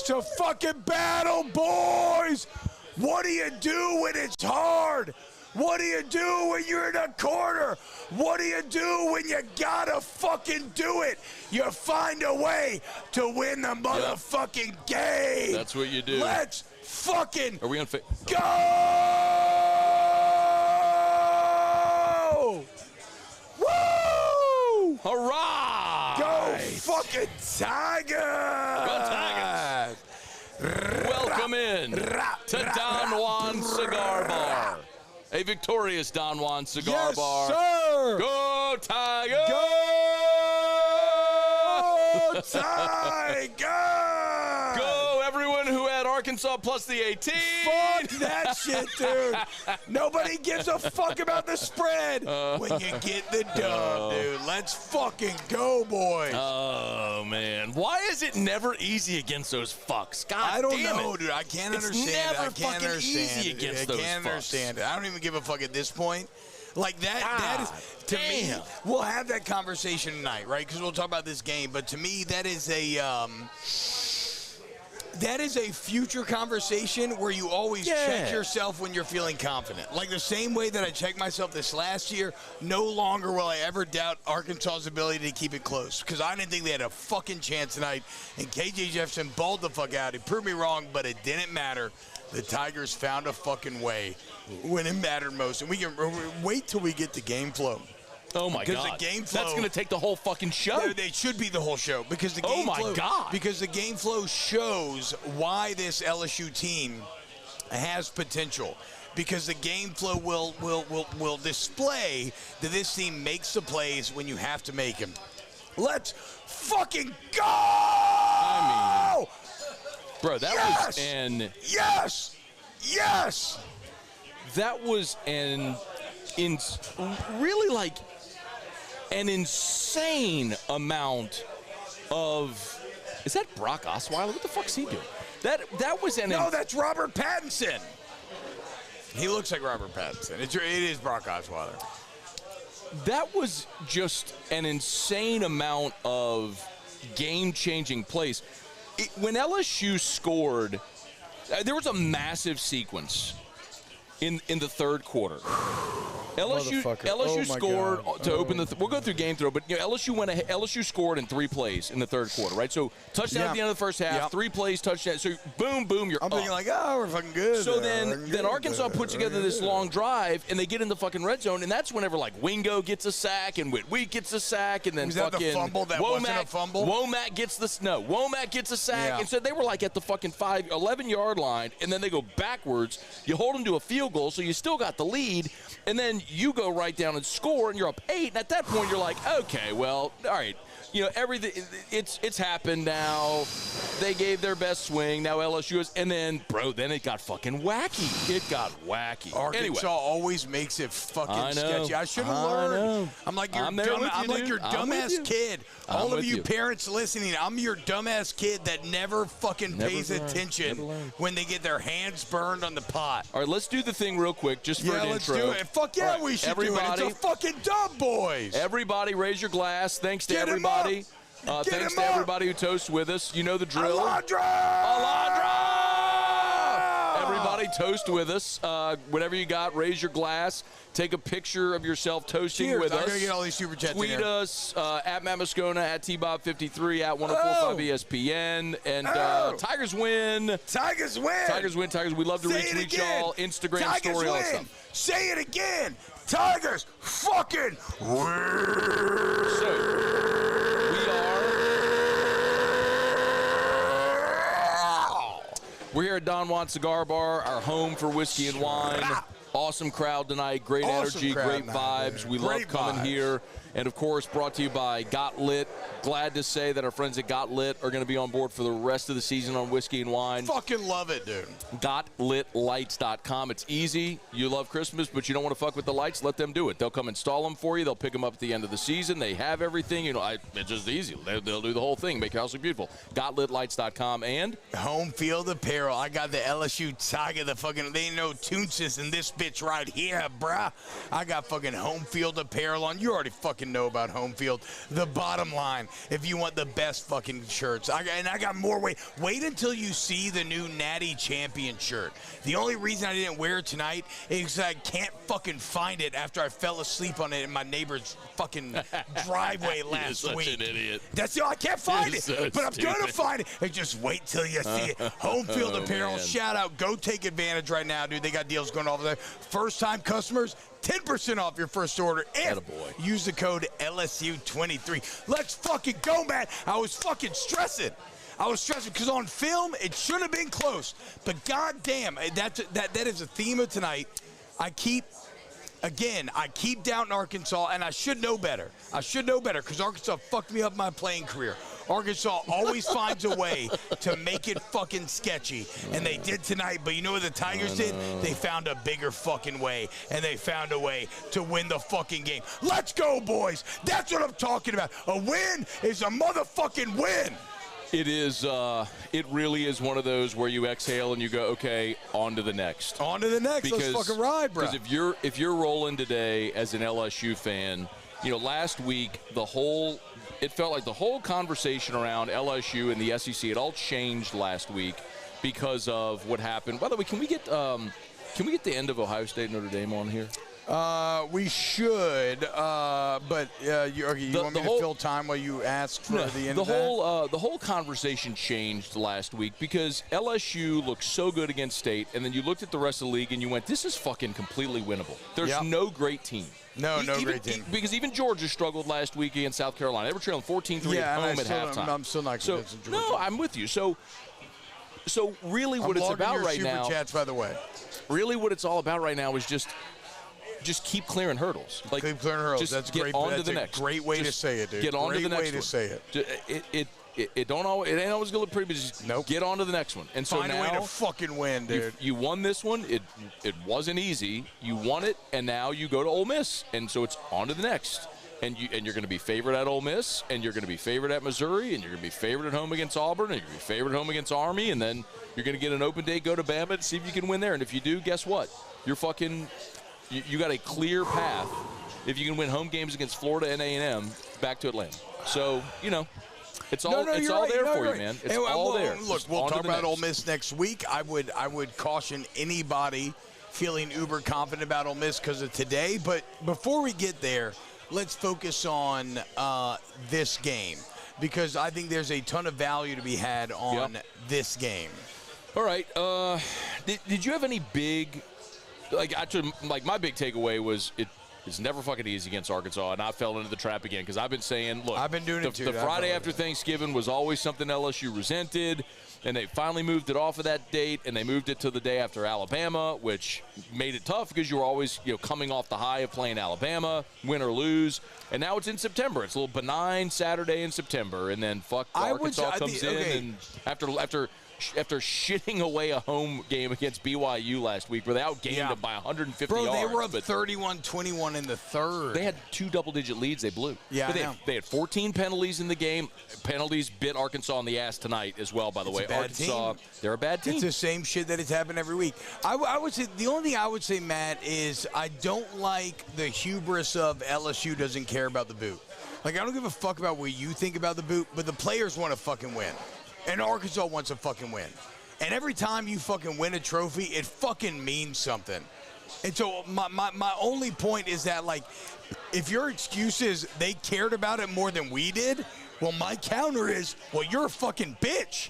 It's a fucking battle, boys. What do you do when it's hard? What do you do when you're in a corner? What do you do when you gotta fucking do it? You find a way to win the motherfucking game. That's what you do. Let's fucking go! Woo! Hurrah! Go fucking Tigers! Go Tigers! Welcome in to Don Juan Cigar Bar. A victorious Don Juan Cigar Bar. Yes, sir! Go Tigers! Go Tigers! Go everyone who had Arkansas plus the 18. Fuck that shit, dude. Nobody gives a fuck about the spread when you get the dub, dude. Let's fucking go, boys. Oh, man. Why is it never easy against those fucks? God I don't damn know, it. dude. I can't understand never it. I can't fucking understand easy it. against I those can't fucks. understand it. I don't even give a fuck at this point. Like that is, to damn. me, we'll have that conversation tonight, right? Because we'll talk about this game. But to me, that is a future conversation where you always check yourself when you're feeling confident. Like the same way that I checked myself this last year, no longer will I ever doubt Arkansas's ability to keep it close. Because I didn't think they had a fucking chance tonight. And KJ Jefferson balled the fuck out. He proved me wrong, but it didn't matter. The Tigers found a fucking way when it mattered most. And we can wait till we get to game flow. Oh, my God. The game flow, that's going to take the whole fucking show. They should be the whole show. Because the game flow, God. Because the game flow shows why this LSU team has potential. Because the game flow will display that this team makes the plays when you have to make them. Let's fucking go! I mean, bro, that was an... Yes! That was really like an insane amount of... Is that Brock Osweiler? What the fuck's he doing? That was an... No, that's Robert Pattinson. He looks like Robert Pattinson. It is Brock Osweiler. That was just an insane amount of game-changing plays. When LSU scored, there was a massive sequence in the third quarter. LSU scored to open the. We'll go through game throw, but LSU scored in 3 plays in the third quarter, right? So touchdown at the end of the first half, 3 plays, touchdown. So boom, you're I'm thinking like, oh, we're fucking good. So then Arkansas put together this long drive, and they get in the fucking red zone, and that's whenever like Wingo gets a sack and Whitweek gets a sack, and then was that fucking the fumble that wasn't a fumble? Womack gets a sack, and so they were like at the fucking 11-yard line, and then they go backwards. You hold them to a field goal, so you still got the lead, and then you go right down and score, and you're up 8. And at that point, you're like, okay, well, all right. You know, everything, it's happened now. They gave their best swing. Now LSU is, and then, bro, then it got fucking wacky. It got wacky. Arkansas always makes it fucking sketchy. I should have learned. I'm like your dumbass kid. All of you parents listening, I'm your dumbass kid that never fucking pays attention when they get their hands burned on the pot. All right, let's do the thing real quick, just for an intro. Let's do it. Fuck yeah, right, we should do it. It's a fucking dub, boys. Everybody raise your glass. Thanks to everybody. Thanks to everybody who toasts with us. You know the drill. Alondra! Everybody toast with us. Whatever you got, raise your glass. Take a picture of yourself toasting with us. I'm going to get all these super chats Tweet us at Matt Moscona, at TBob53, at 1045 ESPN. And Tigers win. Tigers win. Tigers win. Tigers. We love to retweet y'all. Instagram Tigers story, all win. that stuff. Say it again. Tigers fucking win. We're here at Don Juan Cigar Bar, our home for whiskey and wine. Awesome crowd tonight. Great energy, great vibes. We love coming here. And, of course, brought to you by Got Lit. Glad to say that our friends at Got Lit are going to be on board for the rest of the season on whiskey and wine. Fucking love it, dude. GotLitLights.com. It's easy. You love Christmas, but you don't want to fuck with the lights? Let them do it. They'll come install them for you. They'll pick them up at the end of the season. They have everything. It's just easy. They'll do the whole thing. Make your house look beautiful. GotLitLights.com and Home Field Apparel. I got the LSU Tiger. They ain't no Toonses in this bitch. bitch right here, bruh. I got fucking home field apparel on. You already fucking know about home field. The bottom line, if you want the best fucking shirts, I got more. Wait until you see the new Natty Champion shirt. The only reason I didn't wear it tonight is I can't fucking find it after I fell asleep on it in my neighbor's fucking driveway last week. You're such an idiot. That's I can't find it, So but I'm gonna find it. And just wait till you see it. Home field apparel. Man. Shout out. Go take advantage right now, dude. They got deals going over there. First time customers, 10% off your first order. And use the code LSU23. Let's fucking go, man. I was fucking stressing. Because on film, it should have been close. But goddamn, that is a theme of tonight. I keep doubting Arkansas, and I should know better. Because Arkansas fucked me up my playing career. Arkansas always finds a way to make it fucking sketchy, and they did tonight. But you know what the Tigers did? They found a bigger fucking way, and they found a way to win the fucking game. Let's go, boys. That's what I'm talking about. A win is a motherfucking win. It is. It really is one of those where you exhale and you go, okay, on to the next. On to the next. Let's fucking ride, bro. Because if you're rolling today as an LSU fan, you know, last week it felt like the whole conversation around LSU and the SEC, it all changed last week because of what happened. By the way, can we get the end of Ohio State Notre Dame on here? We should, but you want me to fill time while you ask for the end of that? The whole conversation changed last week because LSU looked so good against State, and then you looked at the rest of the league and you went, this is fucking completely winnable. There's no great team. No great team. Because even Georgia struggled last week against South Carolina. They were trailing 14-3 at home at halftime. I'm still not convinced of Georgia. No, I'm with you. So really what it's about right now. Super chats, by the way. Really what it's all about right now is just keep clearing hurdles. Keep clearing hurdles. Just that's get great. on That's to the a next. Great way to say it, dude. Get on to the next Great way to say it. It ain't always going to look pretty, but just get on to the next one. And so Find a way to fucking win, dude. You won this one. It wasn't easy. You won it, and now you go to Ole Miss, and so it's on to the next. And you're going to be favored at Ole Miss, and you're going to be favored at Missouri, and you're going to be favored at home against Auburn, and you're going to be favored at home against Army, and then you're going to get an open day, go to Bama, and see if you can win there. And if you do, guess what? You're fucking you got a clear path if you can win home games against Florida and A&M back to Atlanta. So, you know, it's all there for you, man. It's all there. Look, we'll talk about Ole Miss next week. I would caution anybody feeling uber confident about Ole Miss because of today. But before we get there, let's focus on this game because I think there's a ton of value to be had on this game. All right. Did you have any big my big takeaway was it's never fucking easy against Arkansas, and I fell into the trap again because I've been saying, look, I've been doing it too. The Friday after Thanksgiving was always something LSU resented, and they finally moved it off of that date, and they moved it to the day after Alabama, which made it tough because you were always coming off the high of playing Alabama, win or lose, and now it's in September. It's a little benign Saturday in September, and then Arkansas comes in, and after shitting away a home game against BYU last week where they outgained them by 150 yards. Bro, they were up 31-21 in the third. They had 2 double-digit leads. They blew. Yeah, they had 14 penalties in the game. Penalties bit Arkansas on the ass tonight as well, by the way. Arkansas, they're a bad team. It's the same shit that has happened every week. I would say the only thing I would say, Matt, is I don't like the hubris of LSU doesn't care about the boot. I don't give a fuck about what you think about the boot, but the players want to fucking win. And Arkansas wants to fucking win. And every time you fucking win a trophy, it fucking means something. And so my only point is that, if your excuse is they cared about it more than we did, well, my counter is, well, you're a fucking bitch.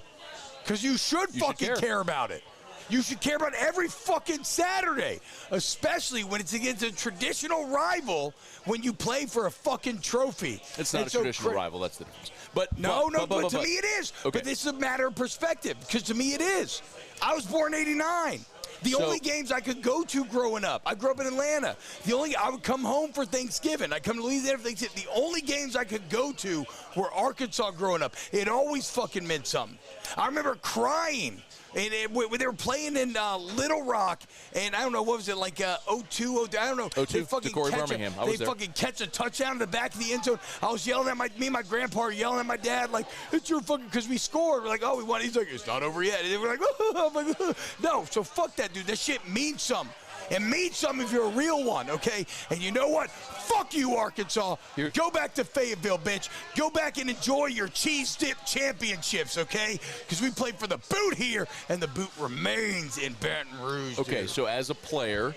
Because you should care about it. You should care about every fucking Saturday, especially when it's against a traditional rival when you play for a fucking trophy. It's not a traditional rival. That's the difference. But to me it is. Okay. But this is a matter of perspective because to me it is. I was born in '89. The only games I could go to growing up, I grew up in Atlanta. I would come home for Thanksgiving. I'd come to Louisiana for Thanksgiving. The only games I could go to were Arkansas growing up. It always fucking meant something. I remember crying. And they were playing in Little Rock, and I don't know, what was it, 02, I don't know. 02, to Corey Birmingham. I was there. Fucking catch a touchdown in the back of the end zone. I was yelling at me and my grandpa were yelling at my dad, it's your fucking, because we scored. We're like, oh, we won. He's like, it's not over yet. And we're like, oh. I'm like, no, so fuck that, dude. That shit means something. It means something if you're a real one, okay? And you know what? Fuck you, Arkansas. Go back to Fayetteville, bitch. Go back and enjoy your cheese dip championships, okay? Because we played for the boot here, and the boot remains in Baton Rouge. Okay, dude. so as a player,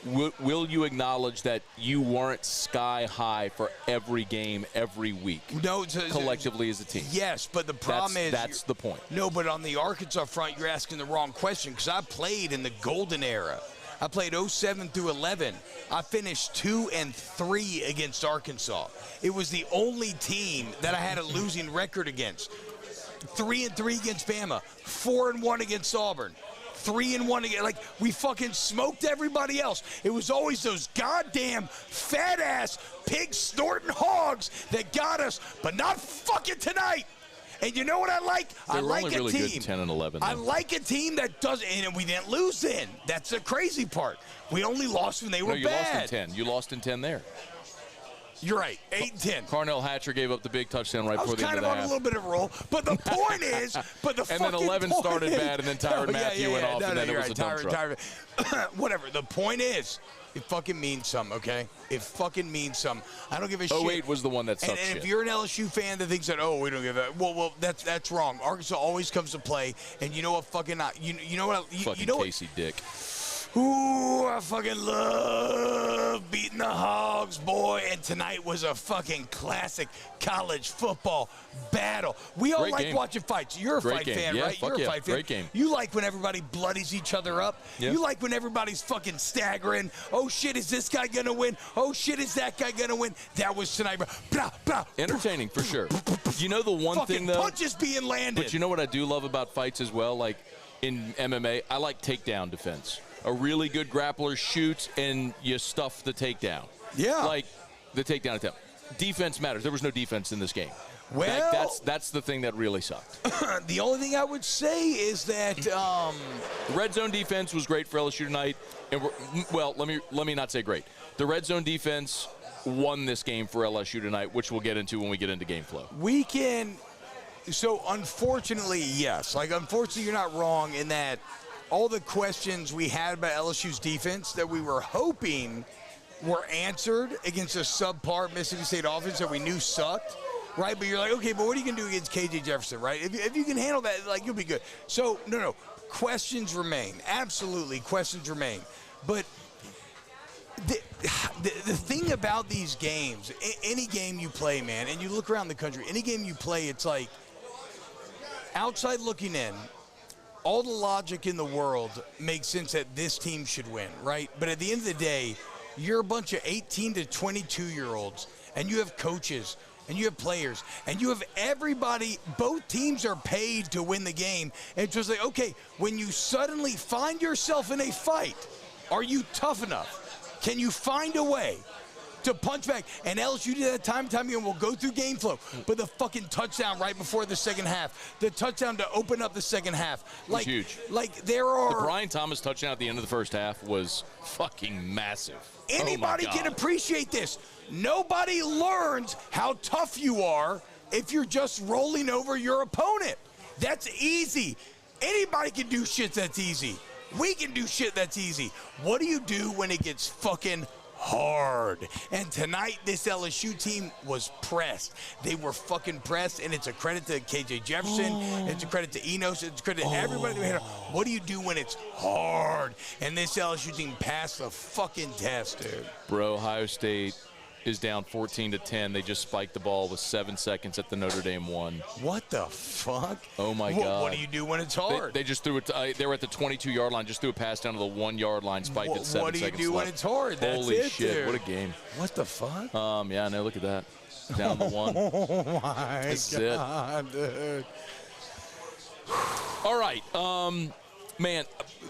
will you acknowledge that you weren't sky high for every game, every week? No, collectively as a team. Yes, but the problem is that's the point. No, but on the Arkansas front, you're asking the wrong question because I played in the golden era. I played 07 through 11. I finished 2-3 against Arkansas. It was the only team that I had a losing record against. 3-3 against Bama, 4-1 against Auburn. 3-1 again. Like, we fucking smoked everybody else. It was always those goddamn fat-ass, pig-snorting hogs that got us, but not fucking tonight. And you know what I like? They I were like only a really team. good in 10 and 11. I like a team that doesn't, and we didn't lose then. That's the crazy part. We only lost when they were you bad. lost in 10. You lost in 10 there. You're right, 8-10. Carnell Hatcher gave up the big touchdown right before the end of the half. I was kind of on a little bit of a roll, but the point is, and then 11 started bad, and then Tyrann Mathieu went off, and then it was a dump truck. Whatever. The point is, it fucking means something, okay? It fucking means something. I don't give a shit. 08 was the one that sucked and if you're an LSU fan that thinks that, oh, we don't give a, well, that's wrong. Arkansas always comes to play, and you know what fucking not. You know what? You know Casey Dick. Ooh, I fucking love beating the Hogs, boy. And tonight was a fucking classic college football battle. We all like watching fights. You're a fight fan, right? You're a fight fan. Great game. You like when everybody bloodies each other up. Yeah. You like when everybody's fucking staggering. Oh, shit, is this guy going to win? Oh, shit, is that guy going to win? That was tonight. Blah, blah, entertaining, for sure. You know the one thing, though? Punches being landed. But you know what I do love about fights as well? Like in MMA, I like takedown defense. A really good grappler shoots, and you stuff the takedown. Yeah. Like the takedown attempt. Defense matters. There was no defense in this game. Well, that's the thing that really sucked. The only thing I would say is that the red zone defense was great for LSU tonight. And well, let me not say great. The red zone defense won this game for LSU tonight, which we'll get into when we get into game flow. We can. So unfortunately, yes. Like unfortunately, you're not wrong in that. All the questions we had about LSU's defense that we were hoping were answered against a subpar Mississippi State offense that we knew sucked, right? But you're like, okay, but what are you going to do against KJ Jefferson, right? If you can handle that, like, you'll be good. So, no, questions remain. Absolutely, questions remain. But the thing about these games, any game you play, man, and you look around the country, any game you play, it's like outside looking in, all the logic in the world makes sense that this team should win, right? But at the end of the day, you're a bunch of 18 to 22-year-olds, and you have coaches, and you have players, and you have everybody. Both teams are paid to win the game. And it's just like, okay, when you suddenly find yourself in a fight, are you tough enough? Can you find a way to punch back? And LSU did that time and time again. We'll go through game flow. But the fucking touchdown right before the second half, the touchdown to open up the second half. Like, huge. Like there are. The Brian Thomas touchdown at the end of the first half was fucking massive. Anybody can appreciate this. Nobody learns how tough you are if you're just rolling over your opponent. That's easy. Anybody can do shit that's easy. We can do shit that's easy. What do you do when it gets fucking hard? And tonight, this LSU team was pressed. They were fucking pressed, and it's a credit to KJ Jefferson. It's a credit to Enos. It's a credit to everybody. What do you do when it's hard? And this LSU team passed the fucking test, dude. Bro, Ohio State is down 14-10. They just spiked the ball with 7 seconds at the Notre Dame 1. What the fuck? Oh, my God. What do you do when it's hard? They just threw it. They were at the 22-yard line, just threw a pass down to the 1-yard line, spiked it 7 seconds left. What do you do when it's hard? Holy shit, dude. What a game. What the fuck? Yeah, no, look at that. Down the 1. Oh, my That's God, dude. All right. Man,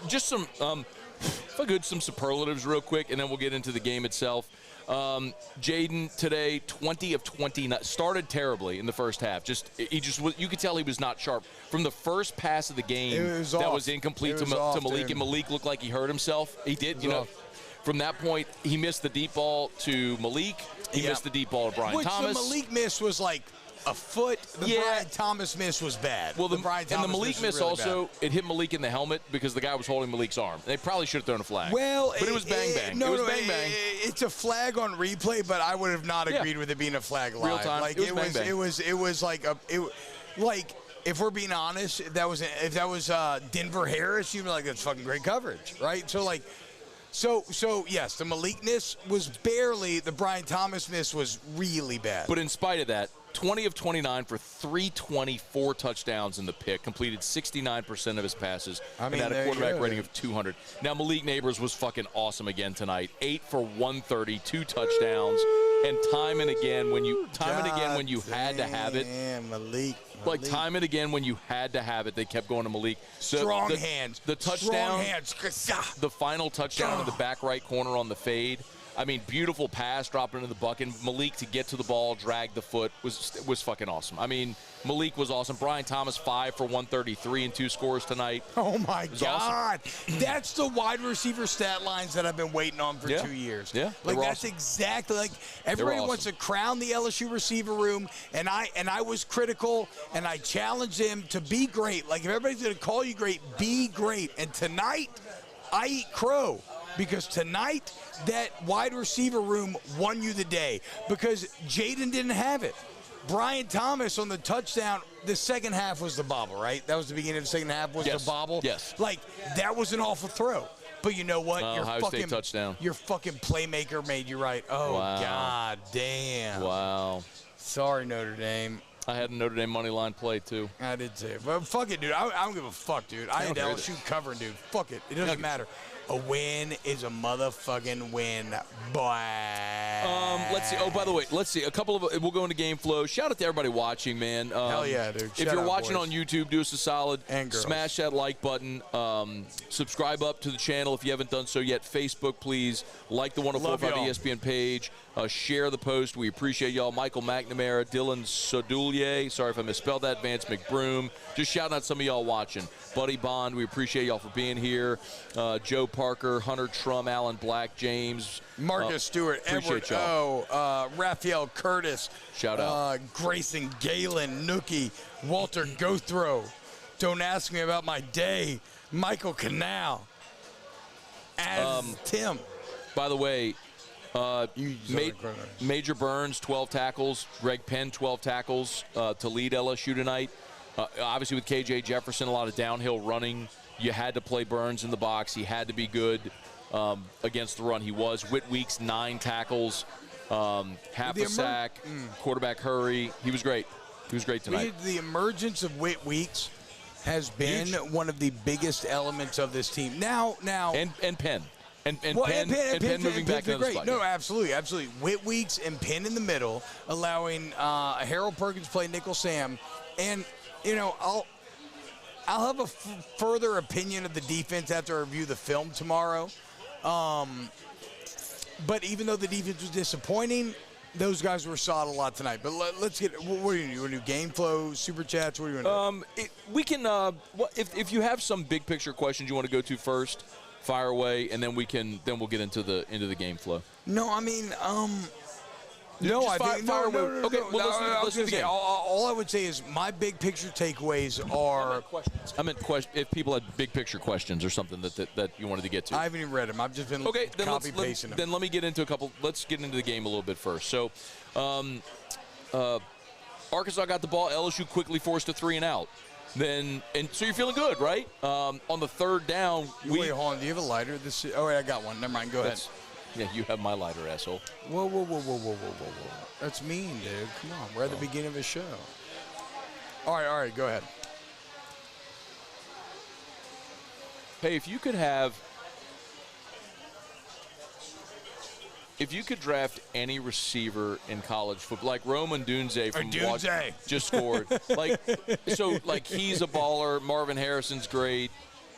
just some, if I could, some superlatives real quick, and then we'll get into the game itself. Jaden today, 20 of 29, started terribly in the first half. You could tell he was not sharp from the first pass of the game. Was incomplete to Malik, and Malik looked like he hurt himself. He did, From that point, he missed the deep ball to Malik. He missed the deep ball to Brian Thomas. Which the Malik miss was like a foot. The Brian Thomas miss was bad. Well, the Malik miss really also, bad. it hit Malik in the helmet because the guy was holding Malik's arm. They probably should have thrown a flag. Well, but it was bang-bang. No, it was bang-bang. It's a flag on replay, but I would have not agreed with it being a flag live. Real time. Like, it was bang-bang. It was like if we're being honest, if that was Denver Harris, you'd be like, that's fucking great coverage, right? So yes, the Malik miss was barely. The Brian Thomas miss was really bad. But in spite of that, 20 of 29 for 324 touchdowns in the pick, completed 69% of his passes, and had a quarterback rating of 200. Now, Malik Neighbors was fucking awesome again tonight. 8 for 130, 2 touchdowns, and time and again when you had to have it. Malik. Like time and again when you had to have it, they kept going to Malik. Strong hands. The touchdown. Strong hands. The final touchdown in the back right corner on the fade. I mean, beautiful pass, dropping into the bucket. Malik to get to the ball, drag the foot, was fucking awesome. I mean, Malik was awesome. Brian Thomas, 5 for 133 and 2 scores tonight. Oh, my God. Awesome. That's the wide receiver stat lines that I've been waiting on for 2 years. Yeah, like, that's exactly, like, everybody wants to crown the LSU receiver room, and I was critical, and I challenged them to be great. Like, if everybody's going to call you great, be great. And tonight, I eat crow. Because tonight, that wide receiver room won you the day. Because Jaden didn't have it. Brian Thomas on the touchdown, the second half was the bobble, right? That was the beginning of the second half was the bobble. Yes. Like, that was an awful throw. But you know what? Ohio State touchdown. Your fucking playmaker made you right. Oh, wow. God damn. Wow. Sorry, Notre Dame. I had a Notre Dame money line play, too. I did, too. But fuck it, dude. I don't give a fuck, dude. I had LSU covering, dude. Fuck it. It doesn't matter. A win is a motherfucking win, boy. Let's see. Oh, by the way, let's see. We'll go into game flow. Shout out to everybody watching, man. Hell yeah, dude. If you're watching on YouTube, do us a solid. And girls. Smash that like button. Subscribe up to the channel if you haven't done so yet. Facebook, please. Like the 104.5 ESPN page. Share the post. We appreciate y'all. Michael McNamara, Dylan Sodulier. Sorry if I misspelled that. Vance McBroom. Just shouting out some of y'all watching. Buddy Bond, we appreciate y'all for being here. Joe Parker, Hunter Trum, Alan Black, James. Marcus Stewart, Edward O, Raphael Curtis. Shout out. Grayson Galen, Nookie, Walter Gothrow. Don't ask me about my day. Michael Canal. And Tim. By the way, Major Burns, 12 tackles. Greg Penn, 12 tackles to lead LSU tonight. Obviously, with KJ Jefferson, a lot of downhill running. You had to play Burns in the box. He had to be good against the run. He was. Whit Weeks, 9 tackles, half a sack, quarterback hurry. He was great. He was great tonight. The emergence of Whit Weeks has been one of the biggest elements of this team. Now, and Penn. And Penn moving back into the spot. No, absolutely. Whit Weeks and Penn in the middle, allowing Harold Perkins play nickel Sam. And, you know, I'll have a further opinion of the defense after I review the film tomorrow. But even though the defense was disappointing, those guys were solid a lot tonight. But let's get – what are you going to do? Game flow, super chats? What are you going to do? We can if you have some big picture questions you want to go to first, fire away, and then we'll get into the game flow. No, I mean No, I think no. Okay, well, let's do the game. All I would say is my big picture takeaways are. I meant if people had big picture questions or something that you wanted to get to. I haven't even read them. I've just been copy pasting them. Then let me get into a couple. Let's get into the game a little bit first. So, Arkansas got the ball. LSU quickly forced a 3-and-out. So you're feeling good, right? On the third down, wait, hold on. Do you have a lighter? Oh, wait, I got one. Never mind. Go ahead. Yeah, you have my lighter, asshole. Whoa. That's mean, dude. Come on. We're at the beginning of a show. All right. Go ahead. Hey, if you could draft any receiver in college football, like Roman Dunze from Washington just scored. He's a baller. Marvin Harrison's great.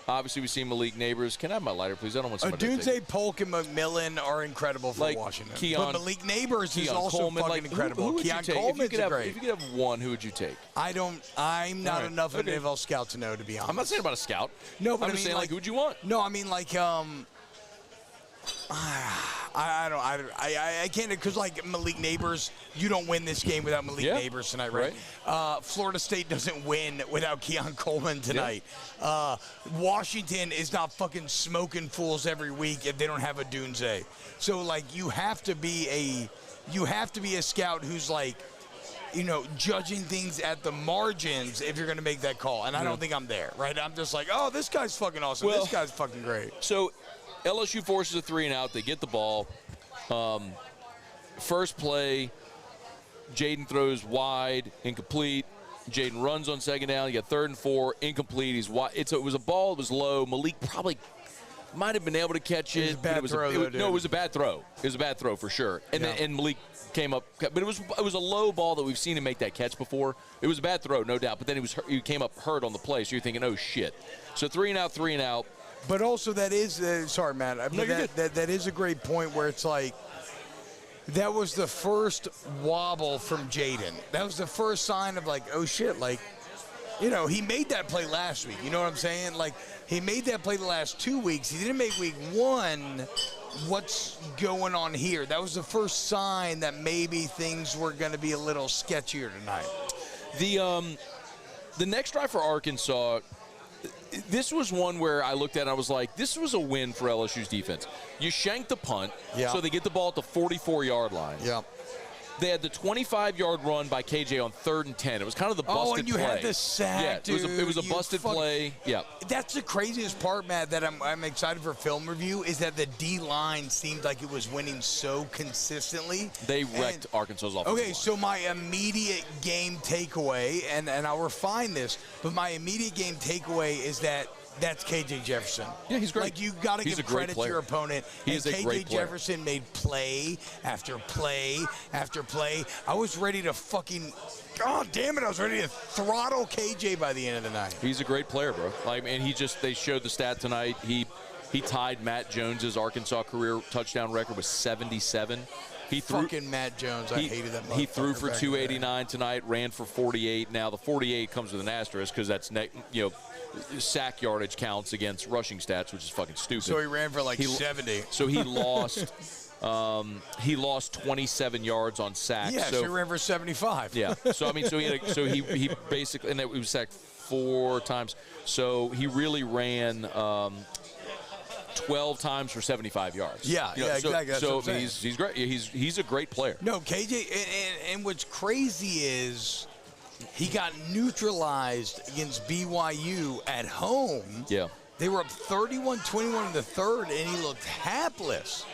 Obviously, we see Malik Neighbors. Can I have my lighter, please? I don't want somebody to take it. Dunze, Polk, and McMillan are incredible for Washington. But Malik Neighbors is also Coleman, fucking incredible. Who would you take? Coleman's great. If you could have one, who would you take? I'm not enough of an NFL scout to know, to be honest. I'm not saying about a scout. No, but I'm just saying, who would you want? No, I mean, I can't, because like Malik Neighbors, you don't win this game without Malik Neighbors tonight, right? Florida State doesn't win without Keon Coleman tonight. Washington is not fucking smoking fools every week if they don't have a Dunze. So like you have to be a scout who's like, judging things at the margins if you're going to make that call. And I don't think I'm there, right? I'm just like, oh, this guy's fucking awesome. This guy's fucking great. So LSU forces a 3-and-out. They get the ball. First play, Jaden throws wide, incomplete. Jaden runs on second down. You got 3rd and 4, incomplete. He's wide. It was a ball. It was low. Malik probably might have been able to catch it. It was a bad throw. It was a bad throw for sure. And Malik came up, but it was a low ball that we've seen him make that catch before. It was a bad throw, no doubt. But then he came up hurt on the play, so you're thinking, oh shit. So 3-and-out. But also that is sorry, Matt. That is a great point where it's like that was the first wobble from Jaden. That was the first sign of like, oh shit, like he made that play last week. You know what I'm saying? Like he made that play the last 2 weeks. He didn't make week 1. What's going on here? That was the first sign that maybe things were going to be a little sketchier tonight. The next drive for Arkansas, this was one where I looked at it and I was like, this was a win for LSU's defense. You shanked the punt, so they get the ball at the 44-yard line. Yeah. They had the 25-yard run by KJ on 3rd and 10. It was kind of the busted play. Oh, and you had the sack, dude. It was a busted play. Yeah. That's the craziest part, Matt, that I'm excited for film review, is that the D-line seemed like it was winning so consistently. They wrecked Arkansas's offensive line. So my immediate game takeaway, and I'll refine this, but my immediate game takeaway is that that's KJ Jefferson. Yeah, he's great. Like, you got to give credit to your opponent. He is a great player. KJ Jefferson made play after play after play. I was ready to fucking, God damn it, I was ready to throttle KJ by the end of the night. He's a great player, bro. They showed the stat tonight. He tied Matt Jones's Arkansas career touchdown record with 77. Fucking Matt Jones. I hated that motherfucker. He threw for 289 tonight, ran for 48. Now, the 48 comes with an asterisk because that's, sack yardage counts against rushing stats, which is fucking stupid. So he ran for 70. So he lost. He lost 27 yards on sacks. Yeah, so he ran for 75. Yeah. So he basically, and it was sacked 4 times. So he really ran 12 times for 75 yards. Yeah, exactly. So he's great. He's a great player. No, KJ, and what's crazy is he got neutralized against BYU at home. Yeah. They were up 31-21 in the 3rd, and he looked hapless.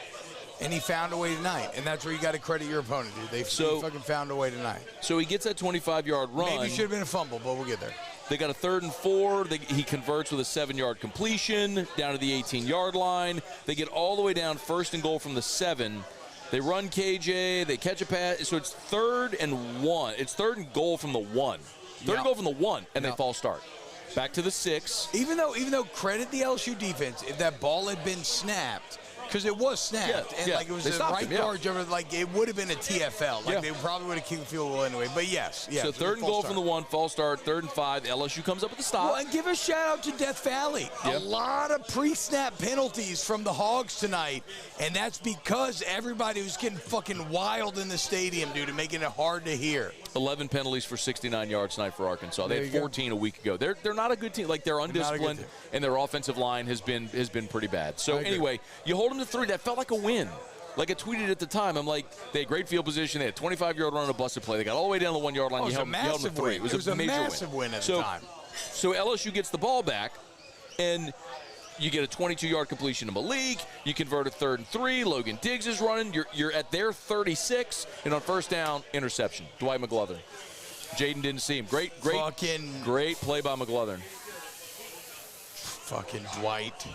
And he found a way tonight, and that's where you got to credit your opponent, dude. They fucking found a way tonight. So he gets that 25-yard run. Maybe it should have been a fumble, but we'll get there. They got a 3rd and 4. He converts with a 7-yard completion down to the 18-yard line. They get all the way down, 1st and goal from the 7. They run KJ. They catch a pass. So it's 3rd and 1. It's 3rd and goal from the 1. 3rd and goal from the 1, and they false start. Back to the 6. Even though credit the LSU defense, if that ball had been snapped, because it was snapped, and it was the right guard, it would have been a TFL. They probably would have kicked the field goal anyway. But yes. So 3rd and goal from the 1, false start, 3rd and 5. LSU comes up with the stop. Well, and give a shout out to Death Valley. A lot of pre-snap penalties from the Hogs tonight, and that's because everybody was getting fucking wild in the stadium, dude, and making it hard to hear. 11 penalties for 69 yards tonight for Arkansas. They had 14 a week ago. They're not a good team. They're undisciplined, and their offensive line has been pretty bad. So anyway, you hold them to 3. That felt like a win. Like I tweeted at the time, I'm like, they had great field position. They had 25-yard run on a busted play. They got all the way down the 1-yard line. It was a massive win. It was a massive win at the time. So LSU gets the ball back, and you get a 22-yard completion to Malik. You convert a 3rd and 3. Logan Diggs is running. You're at their 36, and on 1st down, interception. Dwight McGlothern. Jaden didn't see him. Great play by McGlothern. Fucking Dwight.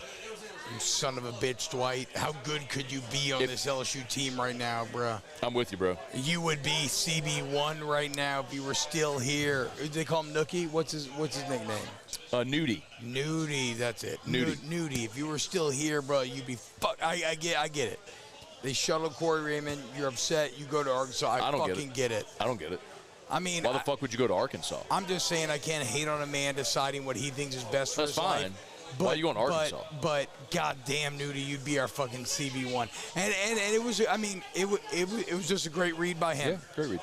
You son of a bitch, Dwight. How good could you be on this LSU team right now, bro? I'm with you, bro. You would be CB1 right now if you were still here. They call him Nookie? What's his nickname? Nudie. Nudie, that's it. Nudie. If you were still here, bro, you'd be I get it. They shuttle Corey Raymond. You're upset. You go to Arkansas. I don't fucking get it. I don't get it. I mean, why the fuck would you go to Arkansas? I'm just saying I can't hate on a man deciding what he thinks is best for his life. Why are you going Arkansas? But goddamn, Nudie, you'd be our fucking CB1. And it was, I mean, it was just a great read by him. Yeah, great read.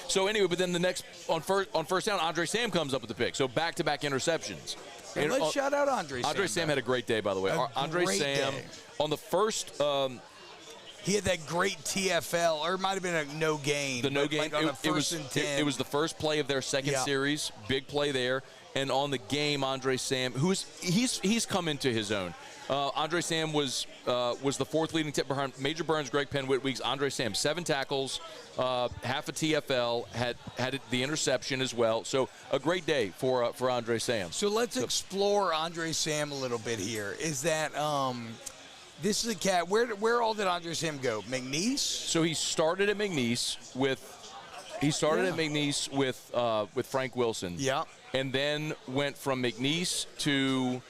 So anyway, but then the next on first down, Andre Sam comes up with the pick. So back-to-back interceptions. And let's shout out Andre Sam. Andre Sam had a great day, by the way. Andre Sam on the first. He had that great TFL, or it might have been a no gain. The no gain. Like on a first and 10. It was the first play of their second series. Big play there. And on the game, Andre Sam, he's come into his own. Andre Sam was the fourth leading tip behind Major Burns, Greg Penn, Whitweeks. Andre Sam, 7 tackles, half a TFL, had the interception as well. So a great day for Andre Sam. So let's explore Andre Sam a little bit here. Is that this is a cat? Where all did Andre Sam go? McNeese. So he started at McNeese with with Frank Wilson. Yeah. And then went from McNeese to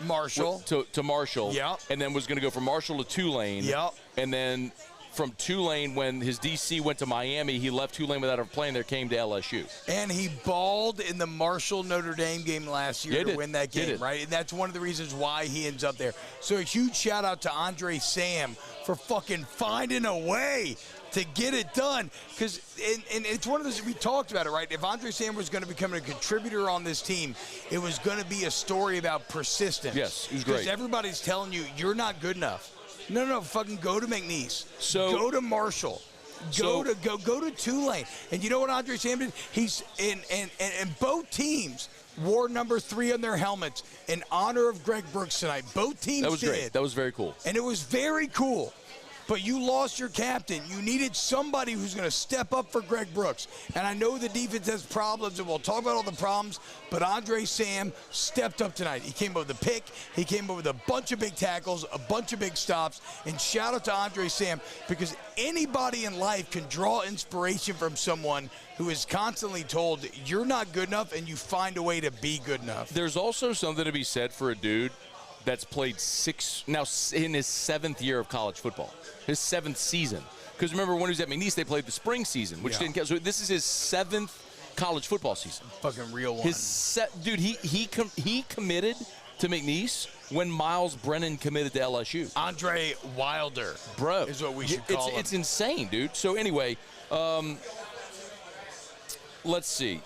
Marshall. To Marshall. Yeah. And then was going to go from Marshall to Tulane. Yeah. And then from Tulane, when his DC went to Miami, he left Tulane without ever playing there, came to LSU. And he balled in the Marshall-Notre Dame game last year to win that game, right? And that's one of the reasons why he ends up there. So a huge shout-out to Andre Sam for fucking finding a way to get it done. Because and it's one of those, we talked about it, right? If Andre Sam was going to become a contributor on this team, it was going to be a story about persistence. Yes, it was great. Because everybody's telling you, you're not good enough. No, fucking go to McNeese. Go to Marshall. Go to Tulane. And you know what Andre Sam did? He's in both teams wore number 3 on their helmets in honor of Greg Brooks tonight. Both teams did. That was great. That was very cool. And it was very cool. But you lost your captain. You needed somebody who's going to step up for Greg Brooks. And I know the defense has problems, and we'll talk about all the problems, but Andre Sam stepped up tonight. He came up with a pick. He came up with a bunch of big tackles, a bunch of big stops. And shout out to Andre Sam, because anybody in life can draw inspiration from someone who is constantly told you're not good enough, and you find a way to be good enough. There's also something to be said for a dude that's played now in his 7th year of college football, his 7th season. Because remember, when he was at McNeese, they played the spring season, which didn't count. So this is his 7th college football season. Fucking real one. Dude, he committed to McNeese when Miles Brennan committed to LSU. Andre Wilder, bro, is what we should call him. It's insane, dude. So anyway, let's see.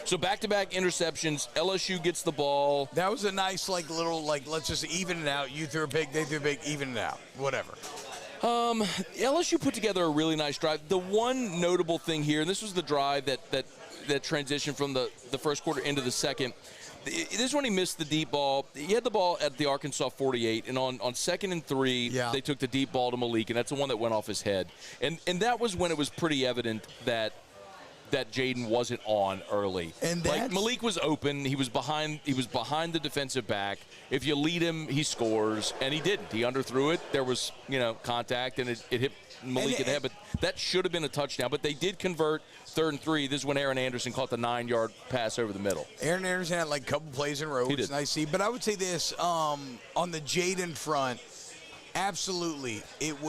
So back-to-back interceptions. LSU gets the ball. That was a nice, let's just even it out. You threw a pick, they threw a pick, even it out. Whatever. LSU put together a really nice drive. The one notable thing here, and this was the drive that transitioned from the first quarter into the second. This is when he missed the deep ball. He had the ball at the Arkansas 48, and on 2nd and 3, they took the deep ball to Malik, and that's the one that went off his head. And that was when it was pretty evident that Jaden wasn't on early. And Malik was open. He was behind the defensive back. If you lead him, he scores, and he didn't. He underthrew it. There was, contact, and it hit Malik in the head. But that should have been a touchdown. But they did convert 3rd and 3. This is when Aaron Anderson caught the 9-yard pass over the middle. Aaron Anderson had a couple plays in a row. It's nice to see. But I would say this, on the Jaden front, absolutely, it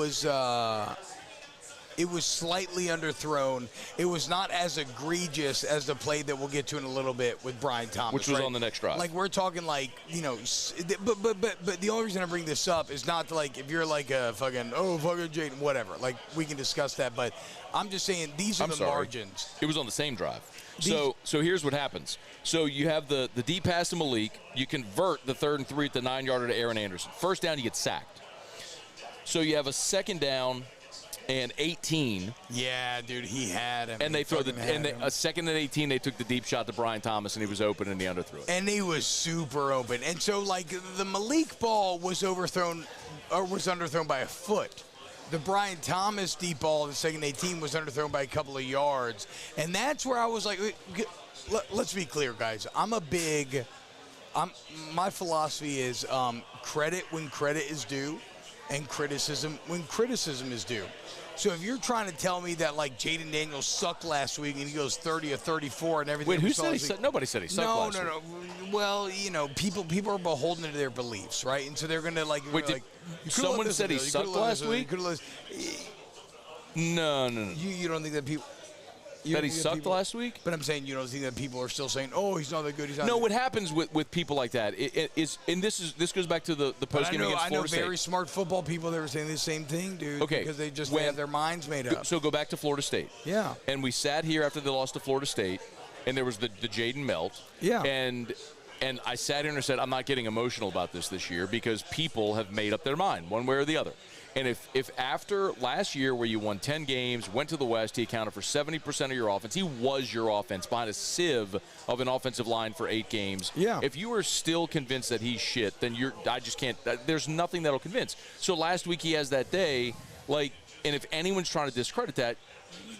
was slightly underthrown. It was not as egregious as the play that we'll get to in a little bit with Brian Thomas, which was on the next drive. We're talking but the only reason I bring this up is not to if you're a fucking Jaden, whatever. We can discuss that, but I'm just saying these are margins. It was on the same drive. So here's what happens. So you have the deep pass to Malik. You convert the 3rd and 3 at the 9-yarder to Aaron Anderson. First down, you get sacked. So you have a 2nd down and 18. Yeah, dude, he had him. And they throw a 2nd and 18. They took the deep shot to Brian Thomas, and he was open, and he underthrew it. And he was super open. And so, the Malik ball was underthrown by a foot. The Brian Thomas deep ball, the 2nd and 18, was underthrown by a couple of yards. And that's where I was like, let's be clear, guys. My philosophy is credit when credit is due, and criticism when criticism is due. So if you're trying to tell me that Jaden Daniels sucked last week and he goes 30 or 34 and everything. Wait, who said he sucked? Nobody said he sucked last week. No. Well, people are beholden to their beliefs, right? And so they're going to Wait, someone said he sucked last week? No. You don't think that people? That he sucked last week? But I'm saying you don't think that people are still saying, oh, he's not that good. He's not. No, that what happens with people like that and this goes back to the post game against Florida State. I know very smart football people that were saying the same thing, dude. Okay, because they just have their minds made up. So go back to Florida State. Yeah. And we sat here after they lost to Florida State, and there was the Jaden melt. Yeah. And I sat here and said, I'm not getting emotional about this year because people have made up their mind one way or the other. And if after last year where you won 10 games, went to the West, he accounted for 70% of your offense, he was your offense behind a sieve of an offensive line for 8 games. Yeah. If you are still convinced that he's shit, then I just can't. There's nothing that'll convince. So last week he has that day, and if anyone's trying to discredit that,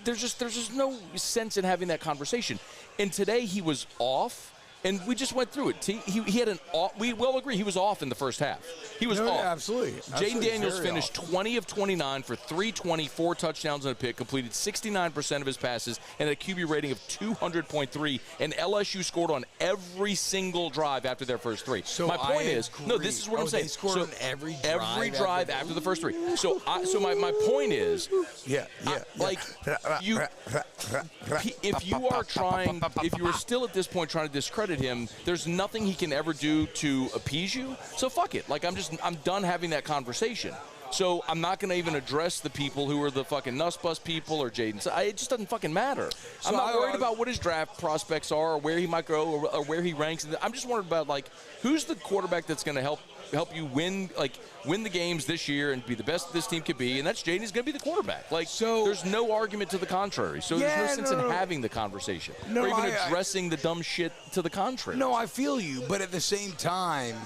there's just no sense in having that conversation. And today he was off. And we just went through it. He had we will agree he was off in the first half. He was off. Absolutely. Jaden Daniels finished 20 of 29 for 320, 4 touchdowns and a pick, completed 69% of his passes, and a QB rating of 200.3. And LSU scored on every single drive after their first 3. So my point is, no, this is what I'm saying. They scored on every drive after the first 3. So my point is, if you are still at this point trying to discredit him, there's nothing he can ever do to appease you. So fuck it. I'm done having that conversation. So I'm not going to even address the people who are the fucking nuss-bus people or Jaden. It just doesn't fucking matter. So I'm not worried about what his draft prospects are or where he might go or where he ranks. I'm just worried about who's the quarterback that's going to help you win the games this year and be the best this team could be, and that's Jaden's going to be the quarterback. There's no argument to the contrary. So there's no sense in having the conversation or even addressing the dumb shit to the contrary. No, I feel you, but at the same time,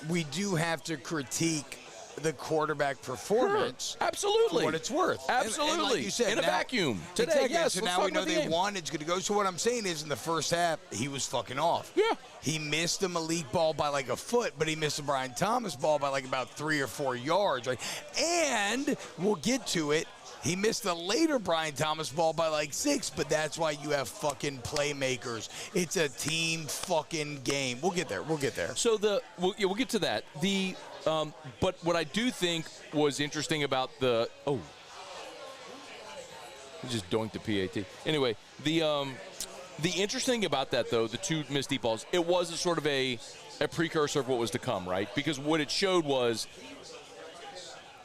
we do have to critique the quarterback performance. Sure. Absolutely. For what it's worth. Absolutely. And like you said, in a vacuum. Today, exactly. yes. So now we know they won. It's good to go. So what I'm saying is in the first half, he was fucking off. Yeah. He missed the Malik ball by a foot, but he missed the Brian Thomas ball by about 3 or 4 yards. Right? And we'll get to it. He missed the later Brian Thomas ball by 6, but that's why you have fucking playmakers. It's a team fucking game. We'll get there. So we'll get to that. But what I do think was interesting about he just doinked the PAT. Anyway, the interesting about that, though, the 2 missed deep balls, it was a sort of a precursor of what was to come, right? Because what it showed was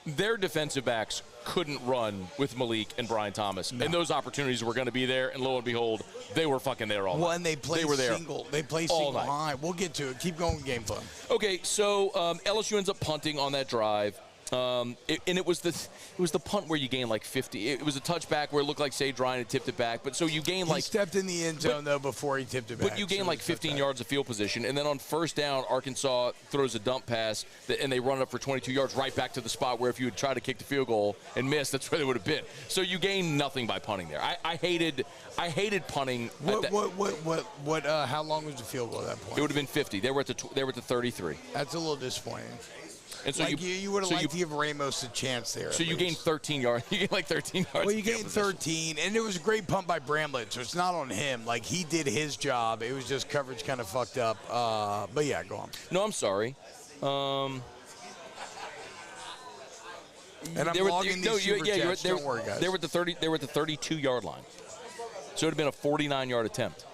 their defensive backs couldn't run with Malik and Brian Thomas. No. And those opportunities were going to be there, and lo and behold, they were fucking there all night. Well, and they played single. They played single high. We'll get to it. Keep going with game plan. Okay, so LSU ends up punting on that drive. It was the punt where you gain 50. It was a touchback where it looked like Sage Ryan had tipped it back, but so you gain he stepped in the end zone though before he tipped it back. But you gain 15 yards of field position, and then on first down, Arkansas throws a dump pass, and they run it up for 22 yards right back to the spot where if you had tried to kick the field goal and missed, that's where they would have been. So you gain nothing by punting there. I hated punting. How long was the field goal at that point? It would have been 50. They were at the 33. That's a little disappointing. And so you would have liked to give Ramos a chance there. So you gained 13 yards. You gained 13 yards. Well, you gained 13, and it was a great punt by Bramlett, so it's not on him. He did his job. It was just coverage kind of fucked up. But yeah, go on. No, I'm sorry. And I'm logging these super chats. Don't worry, guys. They were at the 32-yard line. So it would have been a 49-yard attempt.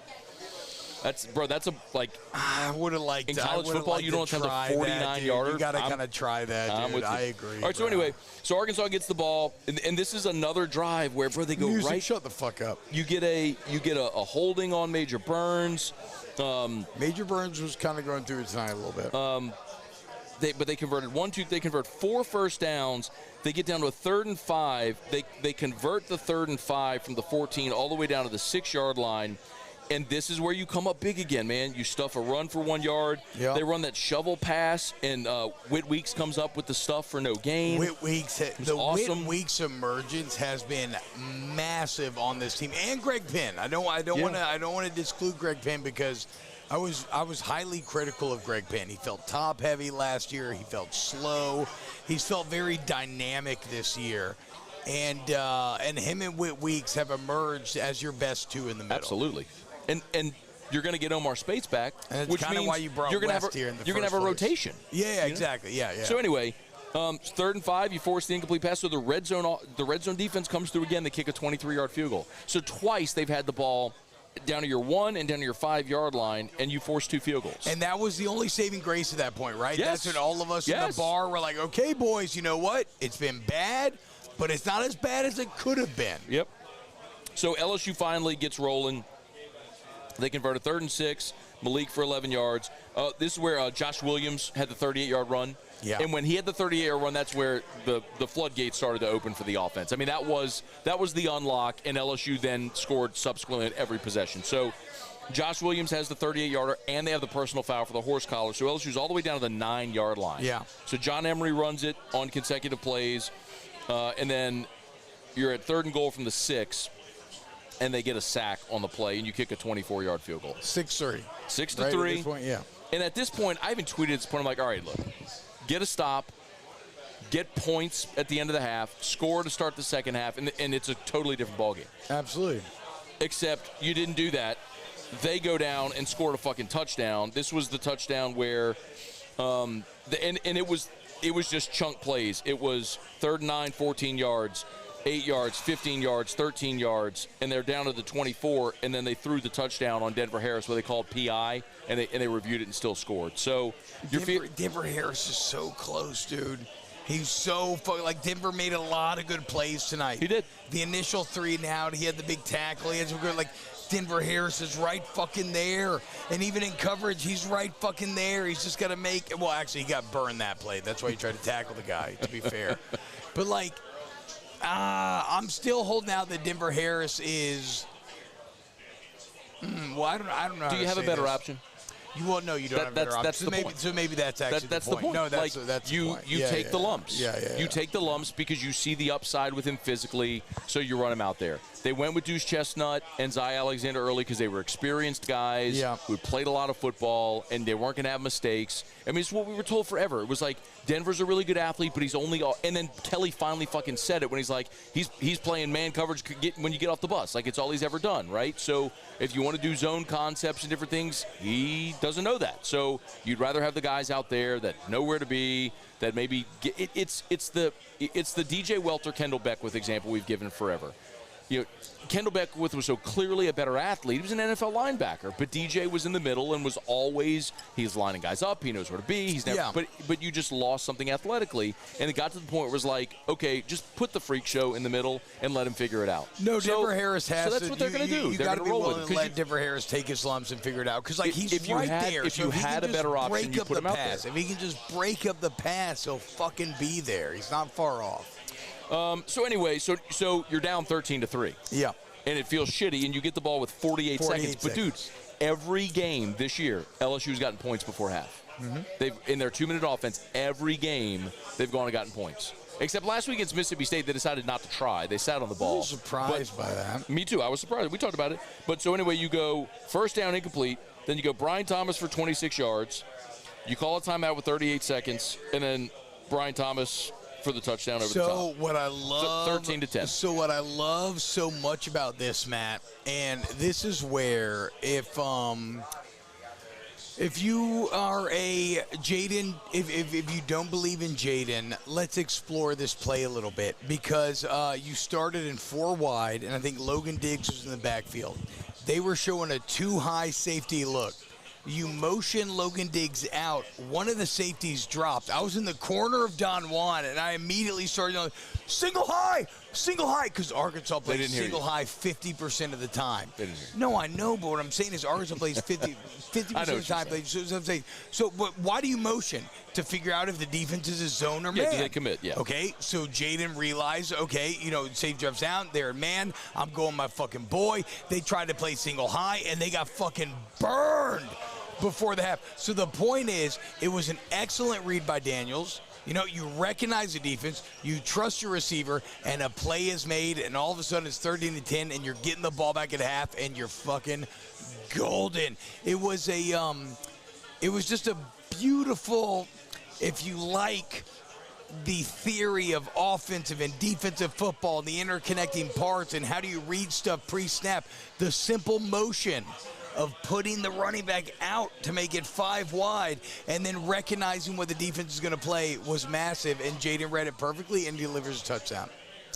That's I would have liked in college football. You don't have a 49-yarder. You got to kind of try that, dude. I agree. All right. So anyway, Arkansas gets the ball, and this is another drive where they go right. Shut the fuck up. You get a holding on Major Burns. Major Burns was kind of going through it tonight a little bit. They converted 4 first downs. They get down to a 3rd and 5. They convert the 3rd and 5 from the 14 all the way down to the 6-yard line. And this is where you come up big again, man. You stuff a run for 1 yard. Yep. They run that shovel pass, and Whit Weeks comes up with the stuff for no gain. Whit Weeks emergence has been massive on this team, and Greg Penn. I don't want to disclude Greg Penn because I was highly critical of Greg Penn. He felt top heavy last year. He felt slow. He's felt very dynamic this year. And him and Whit Weeks have emerged as your best 2 in the middle. Absolutely. And you're going to get Omar Spates back, and which means why you brought West here in the you're going to have a rotation. Yeah, exactly. Yeah. So anyway, 3rd and 5, you force the incomplete pass, so the red zone defense comes through again. They kick a 23-yard field goal. So twice they've had the ball down to your 1 and down to your 5-yard line, and you force 2 field goals. And that was the only saving grace at that point, right? Yes. That's when all of us in the bar were like, okay, boys, you know what? It's been bad, but it's not as bad as it could have been. Yep. So LSU finally gets rolling. They convert a 3rd and 6. Malik for 11 yards. This is where Josh Williams had the 38-yard run. Yeah. And when he had the 38-yard run, that's where the floodgates started to open for the offense. I mean, that was the unlock, and LSU then scored subsequently at every possession. So Josh Williams has the 38-yarder, and they have the personal foul for the horse collar. So LSU's all the way down to the 9-yard line. Yeah. So John Emery runs it on consecutive plays, and then you're at 3rd and goal from the 6. And they get a sack on the play, and you kick a 24-yard field goal. 6-3. 6-3. Right at this point, yeah. And at this point, I even tweeted at this point, I'm like, all right, look, get a stop, get points at the end of the half, score to start the second half, and it's a totally different ballgame. Absolutely. Except you didn't do that. They go down and scored a fucking touchdown. This was the touchdown where, and it was just chunk plays. It was 3rd and 9, 14 yards. 8 yards, 15 yards, 13 yards, and they're down to the 24, and then they threw the touchdown on Denver Harris, where they called PI, and they reviewed it and still scored. So Denver Harris is so close, dude. He's so like Denver made a lot of good plays tonight. He did. The initial 3 and out, he had the big tackle. He had some good, like, Denver Harris is right fucking there. And even in coverage, he's right fucking there. He's just got to make – well, actually, he got burned that play. That's why he tried to tackle the guy, to be fair. But, like – I'm still holding out that Denver Harris is. Well, I don't know. Do you have a better option? You won't know. You don't have a better option. That's the point. So maybe that's actually that's the point. No, that's you the point. You take the lumps. Yeah. You take the lumps because you see the upside with him physically, so you run him out there. They went with Deuce Chestnut and Zy Alexander early because they were experienced guys who played a lot of football, and they weren't going to have mistakes. I mean, it's what we were told forever. It was like, Denver's a really good athlete, but he's only – and then Kelly finally fucking said it when he's like, he's playing man coverage when you get off the bus. Like, it's all he's ever done, right? So if you want to do zone concepts and different things, he doesn't know that. So you'd rather have the guys out there that know where to be, that maybe – it's the DJ Welter, Kendall Beckwith example we've given forever. You know, Kendall Beckwith was so clearly a better athlete. He was an NFL linebacker, but DJ was in the middle and was always, he's lining guys up. He knows where to be. He's never, but you just lost something athletically, and it got to the point where it was like, okay, just put the freak show in the middle and let him figure it out. No, Denver Harris has to. So that's what they're going to do. You got to be willing to let Denver Harris take his lumps and figure it out, because like he's right there. If you had a better option, you put him out there. If he can just break up the pass, he'll fucking be there. He's not far off. So anyway, so you're down 13-3. Yeah. And it feels shitty, and you get the ball with 48 seconds. But, dude, every game this year, LSU's gotten points before half. Mm-hmm. They've in their 2-minute offense, every game they've gone and gotten points. Except last week against Mississippi State, they decided not to try. They sat on the ball. I was surprised by that. Me too. I was surprised. We talked about it. But so anyway, you go first down, incomplete. Then you go Brian Thomas for 26 yards. You call a timeout with 38 seconds. And then Brian Thomas for the touchdown over the top. So what I love, 13-10. So what I love so much about this, Matt, and this is where if you are a Jaden, if you don't believe in Jaden, let's explore this play a little bit, because you started in 4 wide, and I think Logan Diggs was in the backfield. They were showing a too high safety look. You motion Logan Diggs out. One of the safeties dropped. I was in the corner of Don Juan, and I immediately started yelling, single high, because Arkansas plays single high 50% of the time. They didn't hear you. No, I know, but what I'm saying is Arkansas plays 50% of the time. So I'm saying, why do you motion? To figure out if the defense is a zone or man. Yeah, do they commit? Yeah. Okay, so Jaden realized, safety drops down. They're in man. I'm going my fucking boy. They tried to play single high, and they got fucking burned before the half. So the point is, it was an excellent read by Daniels. You know, you recognize the defense, you trust your receiver, and a play is made, and all of a sudden it's 13-10, and you're getting the ball back at half, and you're fucking golden. It was just a beautiful, if you like the theory of offensive and defensive football and the interconnecting parts and how do you read stuff pre-snap, the simple motion of putting the running back out to make it 5 wide and then recognizing what the defense is going to play was massive, and Jaden read it perfectly and delivers a touchdown.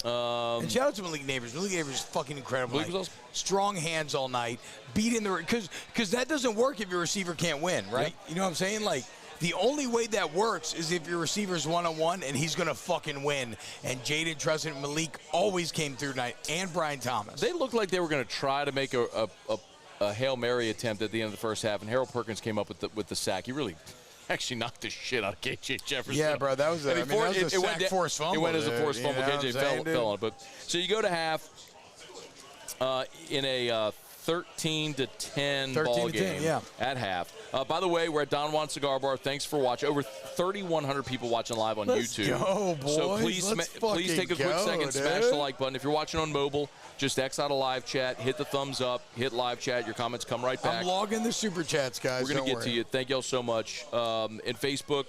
And shout out to Malik Neighbors. Malik Neighbors is fucking incredible. Awesome. Strong hands all night, beating the because that doesn't work if your receiver can't win, right? Yep. You know what I'm saying? Like, the only way that works is if your receiver's one-on-one and he's going to fucking win. And Jaden Trustin and Malik always came through tonight, and Brian Thomas. They looked like they were going to try to make a Hail Mary attempt at the end of the first half, and Harold Perkins came up with the sack. He really actually knocked the shit out of KJ Jefferson. Yeah, bro, that was a sack forced fumble. It went as a forced fumble. KJ fell on it. But so you go to half in a 13-10 ball game at half. By the way, we're at Don Juan Cigar Bar. Thanks for watching. Over 3,100 people watching live on YouTube. Go, boys. So please take a quick second, smash the like button. If you're watching on mobile, just X out of live chat, hit the thumbs up, hit live chat. Your comments come right back. I'm logging the super chats, guys. We're going to get to you. Thank y'all so much. And Facebook,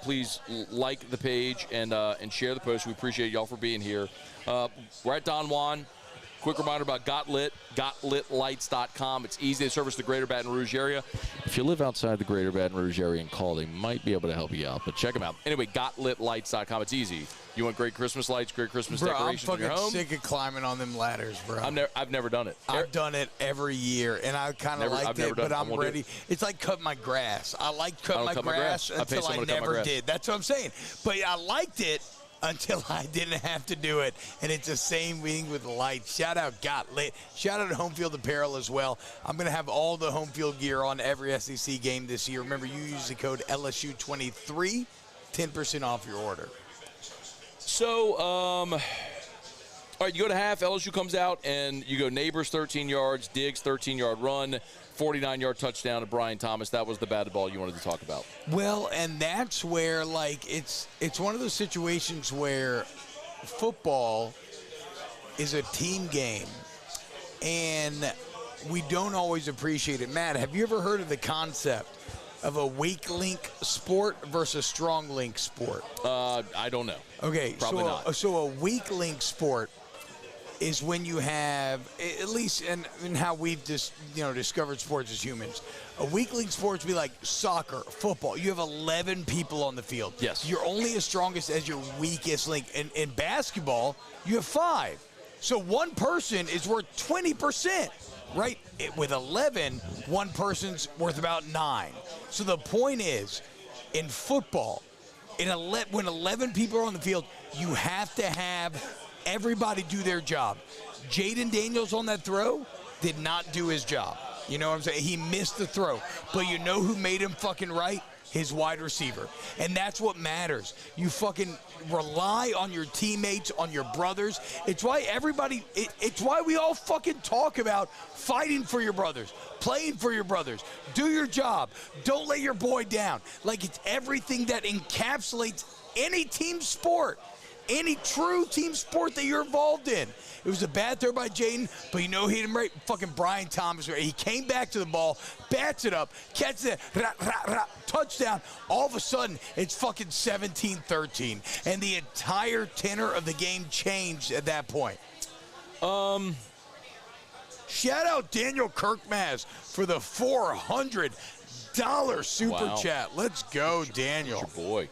please like the page and share the post. We appreciate y'all for being here. We're at Don Juan. Quick reminder about GotLitLights.com. It's easy to service the greater Baton Rouge area. If you live outside the greater Baton Rouge area and call, they might be able to help you out. But check them out. Anyway, GotLitLights.com. It's easy. You want great Christmas lights, great Christmas decorations in your home? I'm fucking sick of climbing on them ladders, bro. I've never done it. I've done it every year, and I kind of liked it, but I'm ready. It's like cutting my grass. I liked cutting my grass until I never did. That's what I'm saying. But I liked it until I didn't have to do it, and it's the same thing with lights. Shout out Got Lit. Shout out to Home Field Apparel as well. I'm going to have all the home field gear on every SEC game this year. Remember, you use the code LSU23, 10% off your order. So, all right, you go to half, LSU comes out, and you go Neighbors 13 yards, Diggs 13-yard run, 49-yard touchdown to Brian Thomas. That was the batted ball you wanted to talk about. Well, and that's where, like, it's one of those situations where football is a team game, and we don't always appreciate it. Matt, have you ever heard of the concept of a weak link sport versus strong link sport? I don't know. Okay, Probably not. So a weak link sport is when you have, at least in how we've just discovered sports as humans, a weak link sport would be like soccer, football. You have 11 people on the field. Yes. You're only as strongest as your weakest link. In basketball, you have 5. So one person is worth 20%, right? With 11, one person's worth about 9. So the point is, in football, when 11 people are on the field, you have to have everybody do their job. Jaden Daniels on that throw did not do his job. You know what I'm saying? He missed the throw. But you know who made him fucking right? His wide receiver. And that's what matters. You fucking rely on your teammates, on your brothers. It's why it's why we all fucking talk about fighting for your brothers, playing for your brothers. Do your job. Don't let your boy down. Like, it's everything that encapsulates any team sport. Any true team sport that you're involved in. It was a bad throw by Jaden, but he hit him right. Fucking Brian Thomas. He came back to the ball, bats it up, catches it, touchdown. All of a sudden, it's fucking 17-13. And the entire tenor of the game changed at that point. Shout out Daniel Kirkmaz for the $400 super chat. Let's go, Daniel. That's your boy.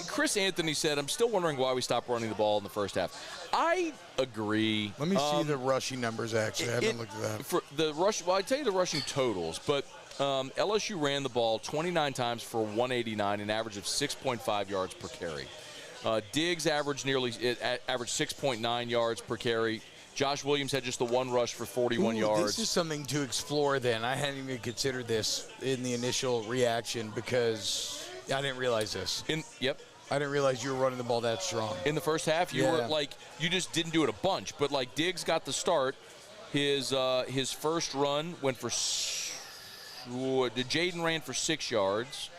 Chris Anthony said, I'm still wondering why we stopped running the ball in the first half. I agree. Let me see the rushing numbers, actually. I haven't looked at that. For the rush, well, I tell you the rushing totals, but LSU ran the ball 29 times for 189, an average of 6.5 yards per carry. Diggs averaged 6.9 yards per carry. Josh Williams had just the one rush for 41 yards. This is something to explore then. I hadn't even considered this in the initial reaction because I didn't realize this. Yep. I didn't realize you were running the ball that strong. In the first half, you were like, you just didn't do it a bunch. But, like, Diggs got the start. His first run went for Jaden ran for 6 yards.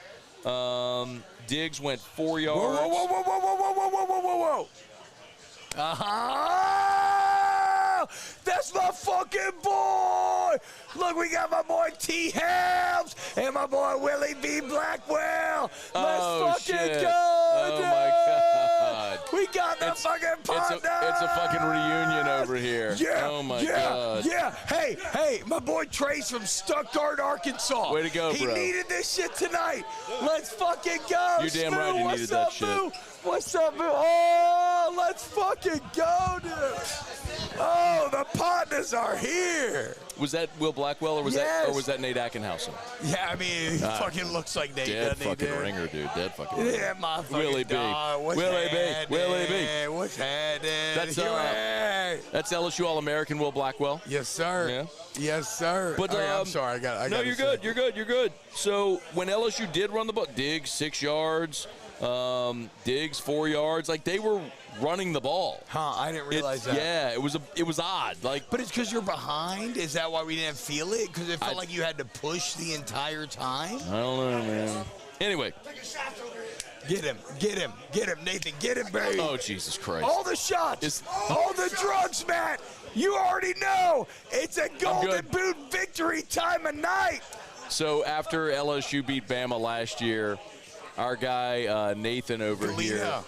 Diggs went 4 yards. Whoa. That's my fucking boy! Look, we got my boy T. Helms and my boy Willie B. Blackwell. Let's fucking go, Oh, dude! my God. We We got the fucking partner. It's a fucking reunion over here. Yeah. Oh, my God. Yeah. Hey, my boy Trace from Stuttgart, Arkansas. Way to go, he bro. He needed this shit tonight. Let's fucking go. You're damn right you needed that shit. Boo? What's up, boo? Oh, let's fucking go, dude. Oh, the partners are here. Was that Will Blackwell or was that Nate Ackenhausen? Yeah, I mean, he fucking looks like Nate. Dead fucking ringer, dude. Dead fucking ringer. Yeah, my fucking Willie B. dog. Willie B. What's happening? That's LSU All-American Will Blackwell. Yes, sir. Yeah. Yes, sir. But I'm sorry. I got. No, you're good. You're good. So when LSU did run the ball, Diggs 6 yards, Diggs 4 yards, like they were running the ball. I didn't realize that. Yeah, it was odd. Like, but it's because you're behind. Is that why we didn't feel it? Because it felt like you had to push the entire time. I don't know, man. Anyway. Get him, Nathan. Get him, baby. Oh, Jesus Christ. All the shots. All the drugs, Matt. You already know. It's a golden boot victory time of night. So after LSU beat Bama last year, our guy Nathan over here,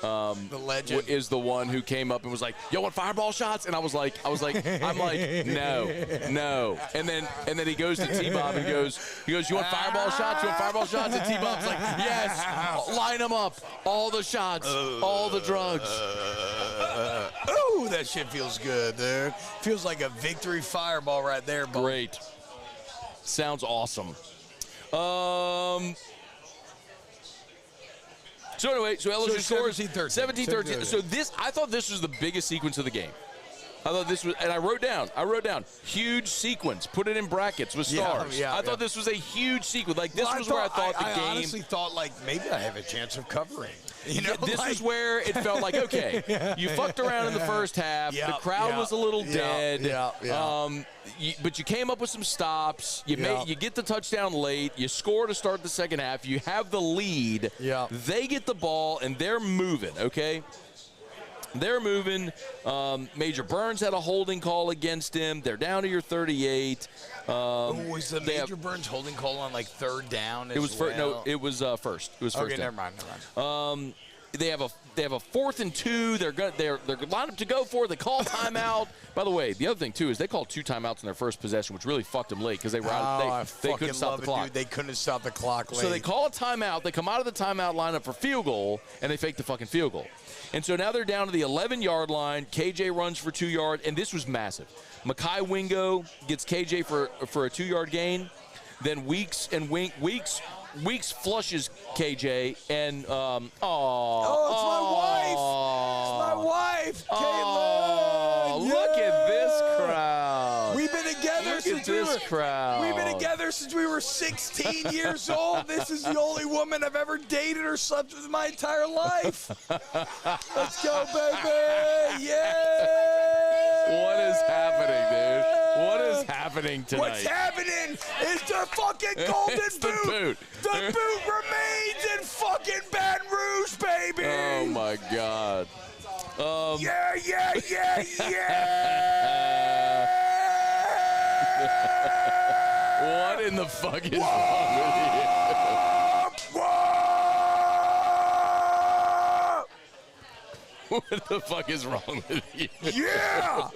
the legend, is the one who came up and was like, "Yo, want fireball shots?" And I'm like, no. And then he goes to T-Bob and goes, "You want fireball shots? You want fireball shots?" And T-Bob's like, "Yes, line them up, all the shots, all the drugs." Ooh, that shit feels good, dude. Feels like a victory fireball right there, bro. Great. Sounds awesome. So anyway, LSU scores 17-13. So I thought this was the biggest sequence of the game. I thought this was, and I wrote down, huge sequence. Put it in brackets with stars. I thought this was a huge sequence. Like, this was where I thought the game. I honestly thought, like, maybe I have a chance of covering. You know, this is where it felt like, okay, you fucked around in the first half. The crowd was a little dead. But you came up with some stops. You get the touchdown late. You score to start the second half. You have the lead. They get the ball, and they're moving, okay? They're moving. Major Burns had a holding call against him. They're down to your 38. Was the Major Burns holding call on, like, third down as well? No, it was first. It was first. Okay, never mind. They have a 4th and 2. They're lined up to go for it. They call timeout. By the way, the other thing too is they called 2 timeouts in their first possession, which really fucked them late because they were they couldn't stop the clock. Dude. They couldn't stop the clock late. So they call a timeout. They come out of the timeout lineup for field goal, and they fake the fucking field goal. And so now they're down to the 11-yard line. KJ runs for 2 yards, and this was massive. Mekhi Wingo gets KJ for a 2-yard gain. Then Weeks flushes KJ, and it's my wife, Caitlin. Look at this crowd. We've been together since we were 16 years old. This is the only woman I've ever dated or slept with in my entire life. Let's go, baby. Yeah. What is happening, dude? What is happening tonight? What's happening is the fucking golden boot. The boot remains in fucking Baton Rouge, baby. Oh, my God. Yeah. What in the fuck is wrong with you? What the fuck is wrong with you? Yeah!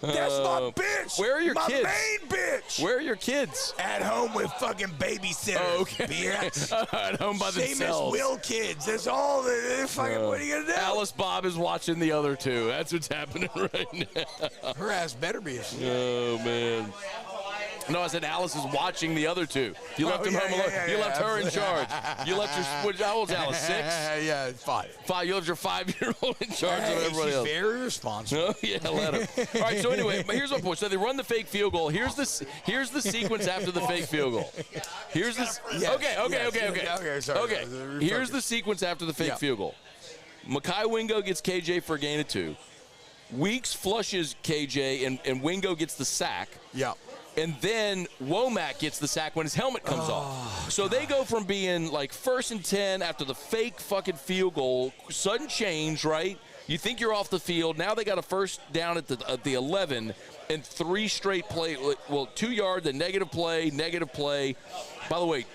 That's my bitch! Where are your kids? My main bitch! Where are your kids? At home with fucking babysitters. Oh, okay. Bitch. At home by themselves. Same as Will kids. That's all. Fucking, what are you going to do? Alice Bob is watching the other two. That's what's happening right now. Her ass better be asleep. Oh, man. No, I said Alice is watching the other two. You left him home alone. You left her in charge. You left your, how old's Alice, 6? Yeah, 5. 5. You left your 5-year-old in charge of everybody else. She's very responsible. Oh, yeah, let her. All right, so anyway, here's my point. So they run the fake field goal. Here's the sequence after the fake field goal. Here's this. Okay. Here's the sequence after the fake field goal. Mekhi Wingo gets KJ for a gain of 2. Weeks flushes KJ, and Wingo gets the sack. Yeah. And then Womack gets the sack when his helmet comes off. So they go from being like 1st and 10 after the fake fucking field goal, sudden change, right? You think you're off the field. Now they got a first down at the 11 and 3 straight play. Well, 2 yards, a negative play. By the way,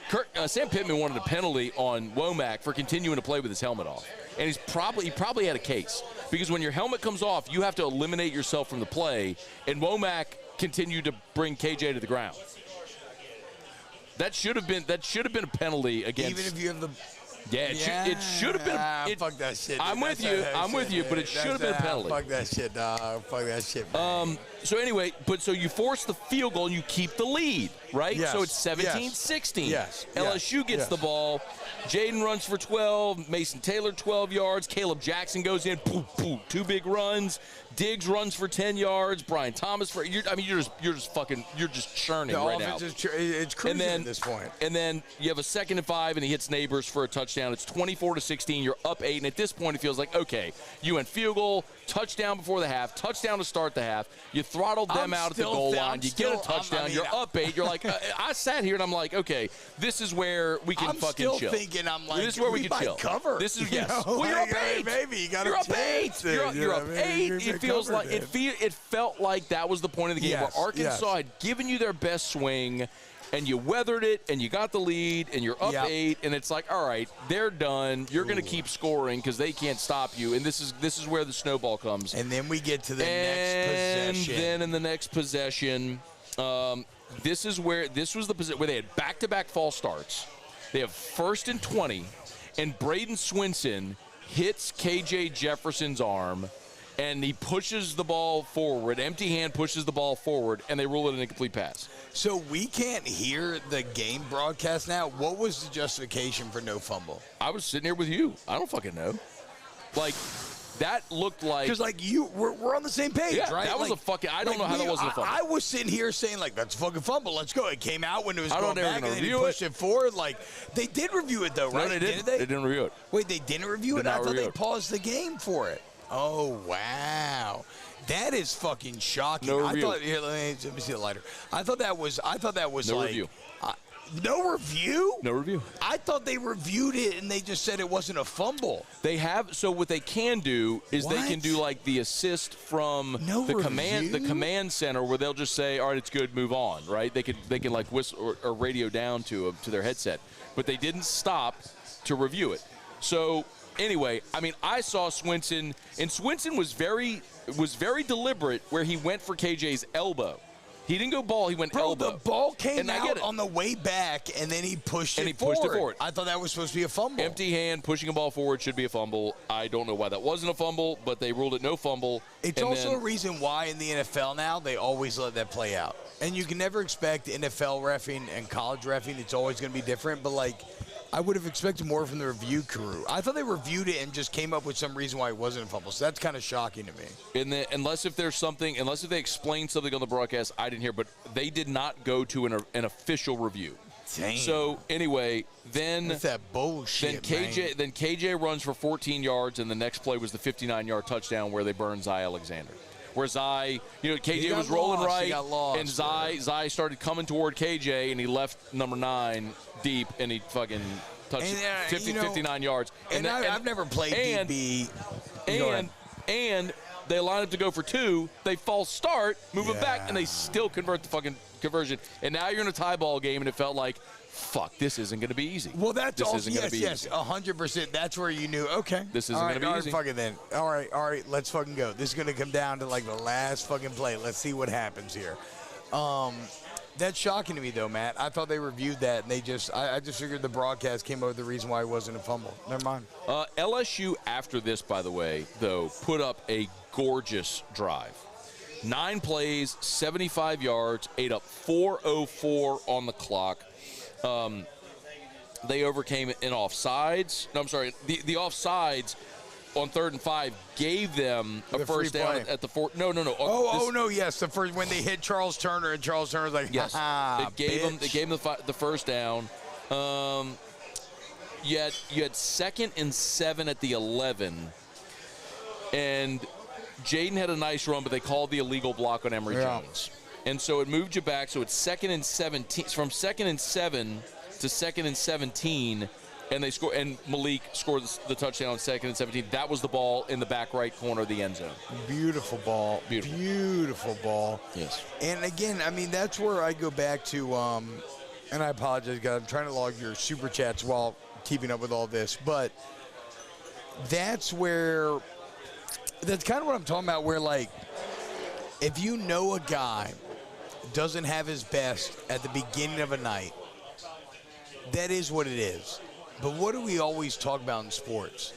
Sam Pittman wanted a penalty on Womack for continuing to play with his helmet off. And he probably had a case. Because when your helmet comes off, you have to eliminate yourself from the play. And Womack continued to bring KJ to the ground. That should have been a penalty against. Even if you have the. Yeah, it should have been. Fuck that shit. I'm with you, but it should have been a penalty. Fuck that shit, dog. Fuck that shit, man. So anyway, so you force the field goal and you keep the lead, right? Yes. So it's 17-16. Yes. LSU gets the ball. Jaden runs for 12. Mason Taylor 12 yards. Caleb Jackson goes in. Poof, poof, 2 big runs. Diggs runs for 10 yards. Brian Thomas you're just churning right now. It's cruising at this point. And then you have a 2nd and 5, and he hits Neighbors for a touchdown. It's 24-16. You're up 8, and at this point it feels like, okay, you went field goal, touchdown before the half, touchdown to start the half. You throttled them out at the goal line. You get a touchdown. You're up 8. You're like, I sat here and I'm like, okay, this is where we can fucking chill. I'm still thinking, I'm like, this is where we can chill. Cover. This is well, you're up 8. Maybe you got you're up 8. You're up 8. It feels like it felt like that was the point of the game where Arkansas had given you their best swing. And you weathered it, and you got the lead, and you're up 8, and it's like, all right, they're done. You're going to keep scoring because they can't stop you, and this is where the snowball comes. And then we get to the next possession. And then in the next possession, this was the position where they had back-to-back false starts. They have 1st and 20, and Braden Swinson hits KJ Jefferson's arm, and he pushes the ball forward, empty hand pushes the ball forward, and they rule it an incomplete pass. So we can't hear the game broadcast now. What was the justification for no fumble? I was sitting here with you. I don't fucking know. Like, that looked like... Because, like, we're on the same page, right? That was a fucking... I don't know how that wasn't a fumble. I was sitting here saying, like, that's a fucking fumble. Let's go. It came out when it was going back, and then he pushed pushed it forward. Like, they did review it, though, right? No, they didn't. They didn't review it. Wait, they didn't review it? I thought they paused the game for it. Oh, wow. That is fucking shocking. No review. Let me see the lighter. I thought that was no like review. No review? No review. I thought they reviewed it and they just said it wasn't a fumble. They have. So what they can do is they can do like the assist from the command center where they'll just say, all right, it's good, move on, right? They can like whistle or radio down to their headset, but they didn't stop to review it. So anyway, I mean, I saw Swinson, and Swinson was very deliberate where he went for KJ's elbow. He didn't go ball, he went elbow. The ball came out on the way back, and then he pushed it forward. I thought that was supposed to be a fumble. Empty hand, pushing a ball forward should be a fumble. I don't know why that wasn't a fumble, but they ruled it no fumble. It's also a reason why in the NFL now they always let that play out. And you can never expect NFL reffing and college reffing. It's always going to be different, but, like, I would have expected more from the review crew. I thought they reviewed it and just came up with some reason why it wasn't a fumble. So that's kind of shocking to me. Unless if they explain something on the broadcast I didn't hear, but they did not go to an official review. Damn. So anyway, then that's that bullshit. Then KJ runs for 14 yards, and the next play was the 59-yard touchdown where they burned Zy Alexander. Where Zy, KJ was rolling right, and Zy started coming toward KJ, and he left number 9 deep, and he fucking touched 59 yards. And I've never played DB. And they line up to go for 2. They false start, move it back, and they still convert the fucking conversion. And now you're in a tie ball game, and it felt like, fuck, this isn't going to be easy. Well, that's also, yes, 100%. That's where you knew, okay. This isn't going to be easy. All right, fucking then. All right, let's fucking go. This is going to come down to, like, the last fucking play. Let's see what happens here. That's shocking to me, though, Matt. I thought they reviewed that, and I just figured the broadcast came up with the reason why it wasn't a fumble. Never mind. LSU, after this, by the way, though, put up a gorgeous drive. 9 plays, 75 yards, ate up 4:04 on the clock. They overcame it in offsides. No, I'm sorry. The offsides on 3rd and 5 gave them a first down at the 4. No. Yes. The first when they hit Charles Turner, and Charles Turner was like, yes, it gave them the first down. You had 2nd and 7 at the 11, and Jaden had a nice run, but they called the illegal block on Emory Jones. And so it moved you back. So it's 2nd and 17. From 2nd and 7 to 2nd and 17, and they score. And Malik scored the touchdown on 2nd and 17. That was the ball in the back right corner of the end zone. Beautiful ball. Beautiful ball. Yes. And again, I mean, that's where I go back to, and I apologize, guys. I'm trying to log your super chats while keeping up with all this, but that's kind of what I'm talking about, where, like, if you know a guy doesn't have his best at the beginning of a night, that is what it is. But what do we always talk about in sports?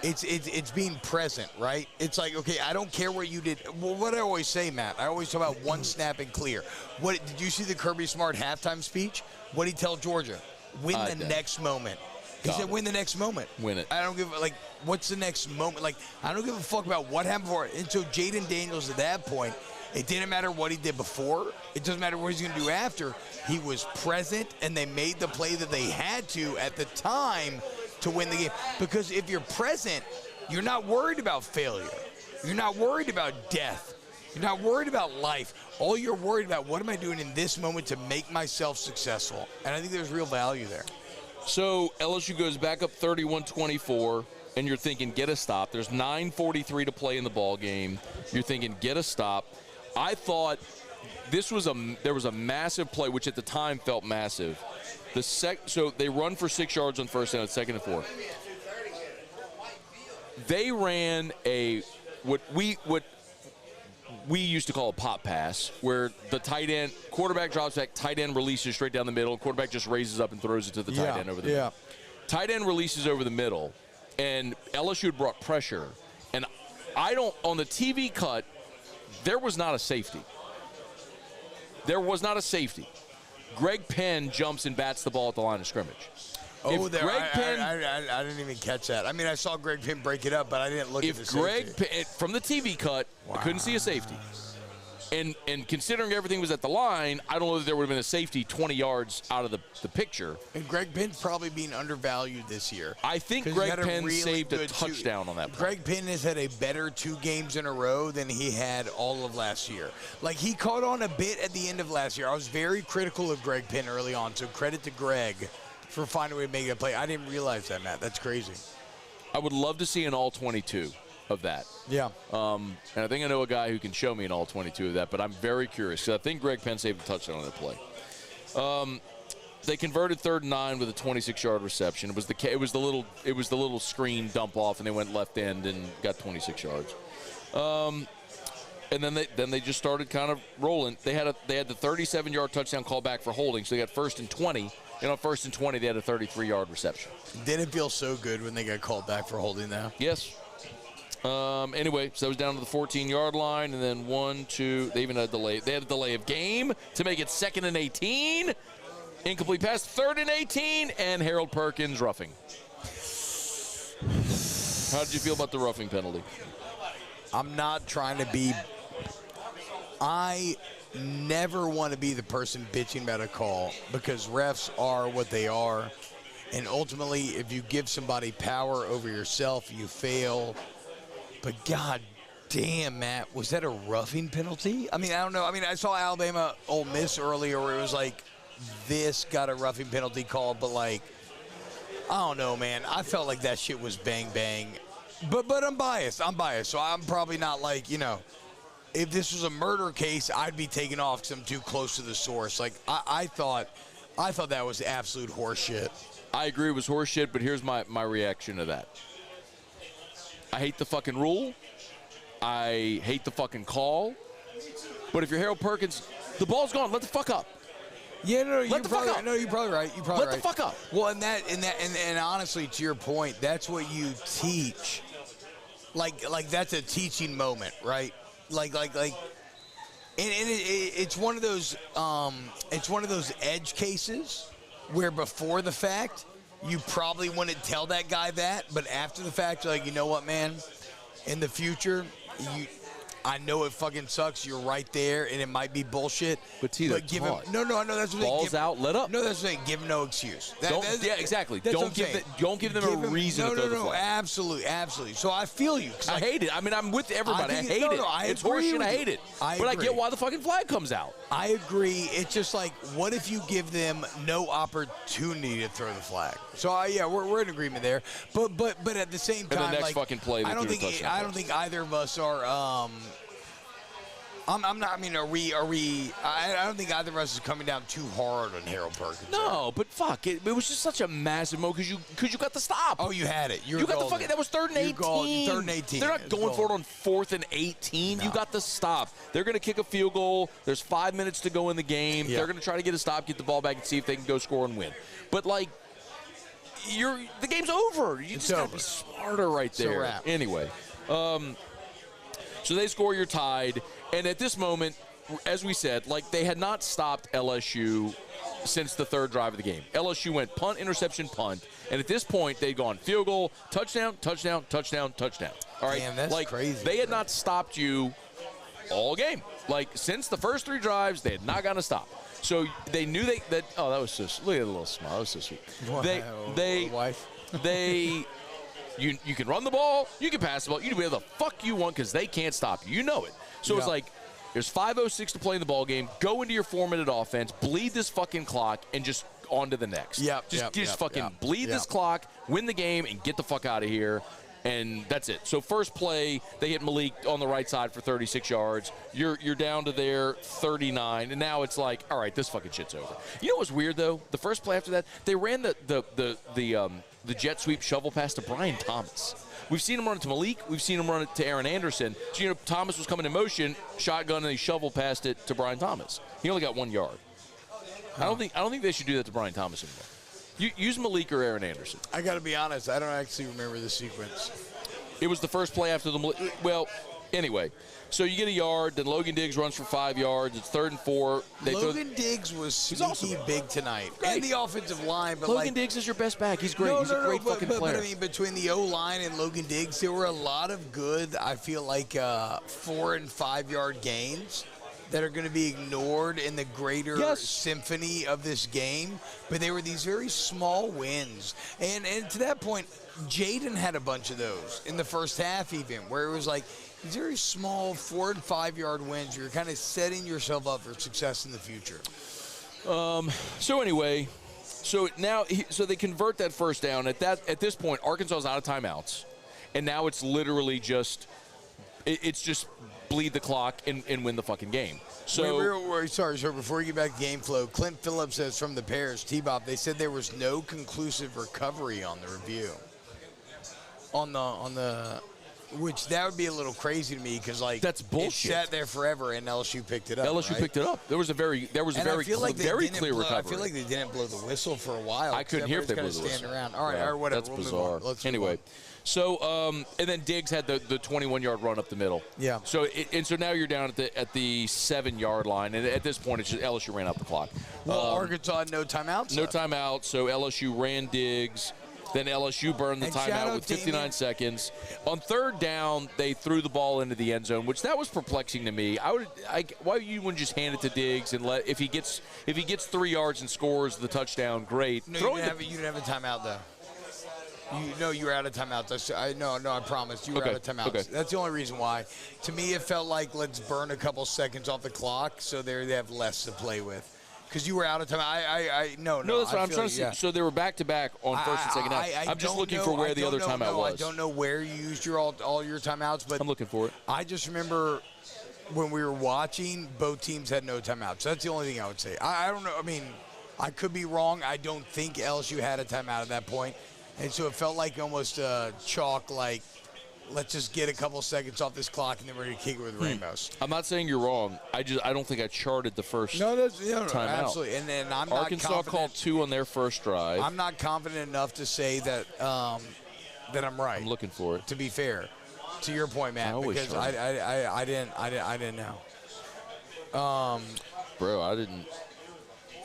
It's being present, right? It's like, okay, I don't care what you did. Well, what I always say, Matt, I always talk about one snap and clear. What did you see the Kirby Smart halftime speech? What did he tell Georgia? Win the next moment. He said, win the next moment. Win it. I don't give, like, what's the next moment? Like, I don't give a fuck about what happened before. And so Jaden Daniels, at that point, it didn't matter what he did before. It doesn't matter what he's going to do after. He was present, and they made the play that they had to at the time to win the game. Because if you're present, you're not worried about failure. You're not worried about death. You're not worried about life. All you're worried about, what am I doing in this moment to make myself successful? And I think there's real value there. So LSU goes back up 31-24, and you're thinking, get a stop. There's 9:43 to play in the ball game. You're thinking, get a stop. I thought there was a massive play, which at the time felt massive. So they run for 6 yards on first down at 2nd and 4. They ran what we used to call a pop pass, where the tight end, quarterback drops back, tight end releases straight down the middle, quarterback just raises up and throws it to the tight end over the middle. Tight end releases over the middle, and LSU had brought pressure. And on the TV cut, there was not a safety. There was not a safety. Greg Penn jumps and bats the ball at the line of scrimmage. I didn't even catch that. I mean, I saw Greg Penn break it up, but I didn't look at the safety. If Greg Penn, from the TV cut, I couldn't see a safety. And considering everything was at the line, I don't know that there would have been a safety 20 yards out of the picture. And Greg Penn's probably being undervalued this year. I think Greg Penn saved a touchdown on that play. Greg Penn has had a better 2 games in a row than he had all of last year. Like, he caught on a bit at the end of last year. I was very critical of Greg Penn early on, so credit to Greg for finding a way to make a play. I didn't realize that, Matt. That's crazy. I would love to see an all-22 of that. Yeah. And I think I know a guy who can show me an all-22 of that, but I'm very curious, because I think Greg Penn saved a touchdown on that play. They converted 3rd and 9 with a 26-yard reception. It was the little screen dump off, and they went left end and got 26 yards. And then they just started kind of rolling. They had the 37-yard touchdown call back for holding, so they got 1st and 20. And on 1st and 20, they had a 33-yard reception. Didn't feel so good when they got called back for holding that. Yes. Anyway, so it was down to the 14-yard line, and then 1, 2. They even had a delay. They had a delay of game to make it 2nd and 18. Incomplete pass, 3rd and 18, and Harold Perkins roughing. How did you feel about the roughing penalty? I'm not trying to be. I never want to be the person bitching about a call, because refs are what they are. And ultimately, if you give somebody power over yourself, you fail. But God damn, Matt, was that a roughing penalty? I mean, I don't know. I mean, I saw Alabama Ole Miss earlier where it was like, this got a roughing penalty call, but like, I don't know, man. I felt like that shit was bang bang. But I'm biased. So I'm probably not like, you know, if this was a murder case, I'd be taken off because I'm too close to the source. Like, I thought that was absolute horseshit. I agree it was horseshit, but here's my reaction to that. I hate the fucking rule. I hate the fucking call. But if you're Harold Perkins, the ball's gone. Let the fuck up. Yeah, no, you're probably right. No, you're probably right. Let the fuck up. Well, and honestly, to your point, that's what you teach. Like that's a teaching moment, right? Like, and it's one of those edge cases where before the fact you probably wouldn't tell that guy that, but after the fact you're like, you know what, man, in the future I know it fucking sucks. You're right there, and it might be bullshit. But give him no. That's what balls out, let up. No, that's what I'm saying. Give him no excuse. Exactly. Don't give them a reason to throw the flag. Absolutely. So I feel you. I hate it. I mean, I'm with everybody. I hate it. It's horseshit. I hate it. But I get why the fucking flag comes out. I agree. It's just like, what if you give them no opportunity to throw the flag? So we're in agreement there. But at the same time, and the next fucking play, I don't think either of us are. I'm not. I mean, are we? I don't think either of us is coming down too hard on Harold Perkins. No, but fuck it. It was just such a massive moment because you got the stop. Oh, you had it. You got the fucking. That was 3rd and 18. 3rd and 18. They're not going for it on 4th and 18. No. You got the stop. They're going to kick a field goal. There's 5 minutes to go in the game. Yeah. They're going to try to get a stop, get the ball back, and see if they can go score and win. But like, the game's over. You just got to be smarter right there. Anyway, so they score. You're tied. And at this moment, as we said, like, they had not stopped LSU since the 3rd drive of the game. LSU went punt, interception, punt. And at this point, they'd gone field goal, touchdown, touchdown, touchdown, touchdown. All right? Damn, that's like, crazy. They had not stopped you all game. Like, since the first 3 drives, they had not gotten a stop. So they knew that oh, that was so – look at the little smile. That was so sweet. You can run the ball. You can pass the ball. You can do whatever the fuck you want because they can't stop you. You know it. So it's like, there's 5:06 to play in the ball game. Go into your 4-minute offense, bleed this fucking clock, and just on to the next. Just fucking bleed this clock, win the game, and get the fuck out of here. And that's it. So first play, they hit Malik on the right side for 36 yards. You're down to their 39, and now it's like, all right, this fucking shit's over. You know what's weird though? The first play after that, they ran the jet sweep shovel pass to Brian Thomas. We've seen him run it to Malik. We've seen him run it to Aaron Anderson. So, Thomas was coming in motion, shotgun, and he shovel passed it to Brian Thomas. He only got 1 yard. I don't think they should do that to Brian Thomas anymore. Use Malik or Aaron Anderson. I got to be honest. I don't actually remember the sequence. It was the first play after the Malik. Well, anyway. So you get a yard, then Logan Diggs runs for 5 yards. It's 3rd and 4. Logan Diggs was sneaky big tonight. Great. And the offensive line. But Logan Diggs is your best back. He's great. He's a great fucking player. But, I mean, between the O-line and Logan Diggs, there were a lot of good, I feel like, 4- and 5-yard gains that are going to be ignored in the greater symphony of this game. But they were these very small wins. And to that point, Jaden had a bunch of those in the first half even, where it was like, these very small 4- and 5-yard wins. You're kind of setting yourself up for success in the future. So anyway, so they convert that first down. At this point, Arkansas is out of timeouts, and now it's literally just bleed the clock and win the fucking game. So sorry. So before you get back to game flow, Clint Phillips says from the Bears, T-Bop, they said there was no conclusive recovery on the review. On the. Which that would be a little crazy to me because that's bullshit. It sat there forever and LSU picked it up. LSU picked it up. There was a very clear recovery. I feel like they didn't blow the whistle for a while. I couldn't hear if they blew the whistle. Around. All right, whatever. That's bizarre. Anyway, so and then Diggs had the 21-yard run up the middle. Yeah. So so now you're down at the 7-yard line, and at this point it's just LSU ran out the clock. Well, Arkansas had no timeouts. No timeout. So LSU ran Diggs. Then LSU burned the timeout with 59 seconds. On 3rd down, they threw the ball into the end zone, which that was perplexing to me. Why you wouldn't just hand it to Diggs and let if he gets 3 yards and scores the touchdown, great. No, you didn't have a timeout though. You were out of timeouts. I promise you were out of timeouts. Okay. That's the only reason why. To me, it felt like let's burn a couple seconds off the clock so they have less to play with. Because you were out of time. No, that's what I'm trying to see. So they were back-to-back on first and second half. I'm just looking for where the other timeout was. I don't know where you used all your timeouts, but I'm looking for it. I just remember when we were watching, both teams had no timeouts. So that's the only thing I would say. I don't know. I mean, I could be wrong. I don't think LSU had a timeout at that point. And so it felt like almost chalk, like, let's just get a couple seconds off this clock and then we're going to kick it with Ramos. I'm not saying you're wrong. I don't think I charted the first timeout. Absolutely. And then I'm not Arkansas called 2 on their first drive. I'm not confident enough to say that I'm right. I'm looking for it. To be fair, to your point, Matt, because I didn't know. Bro, I didn't.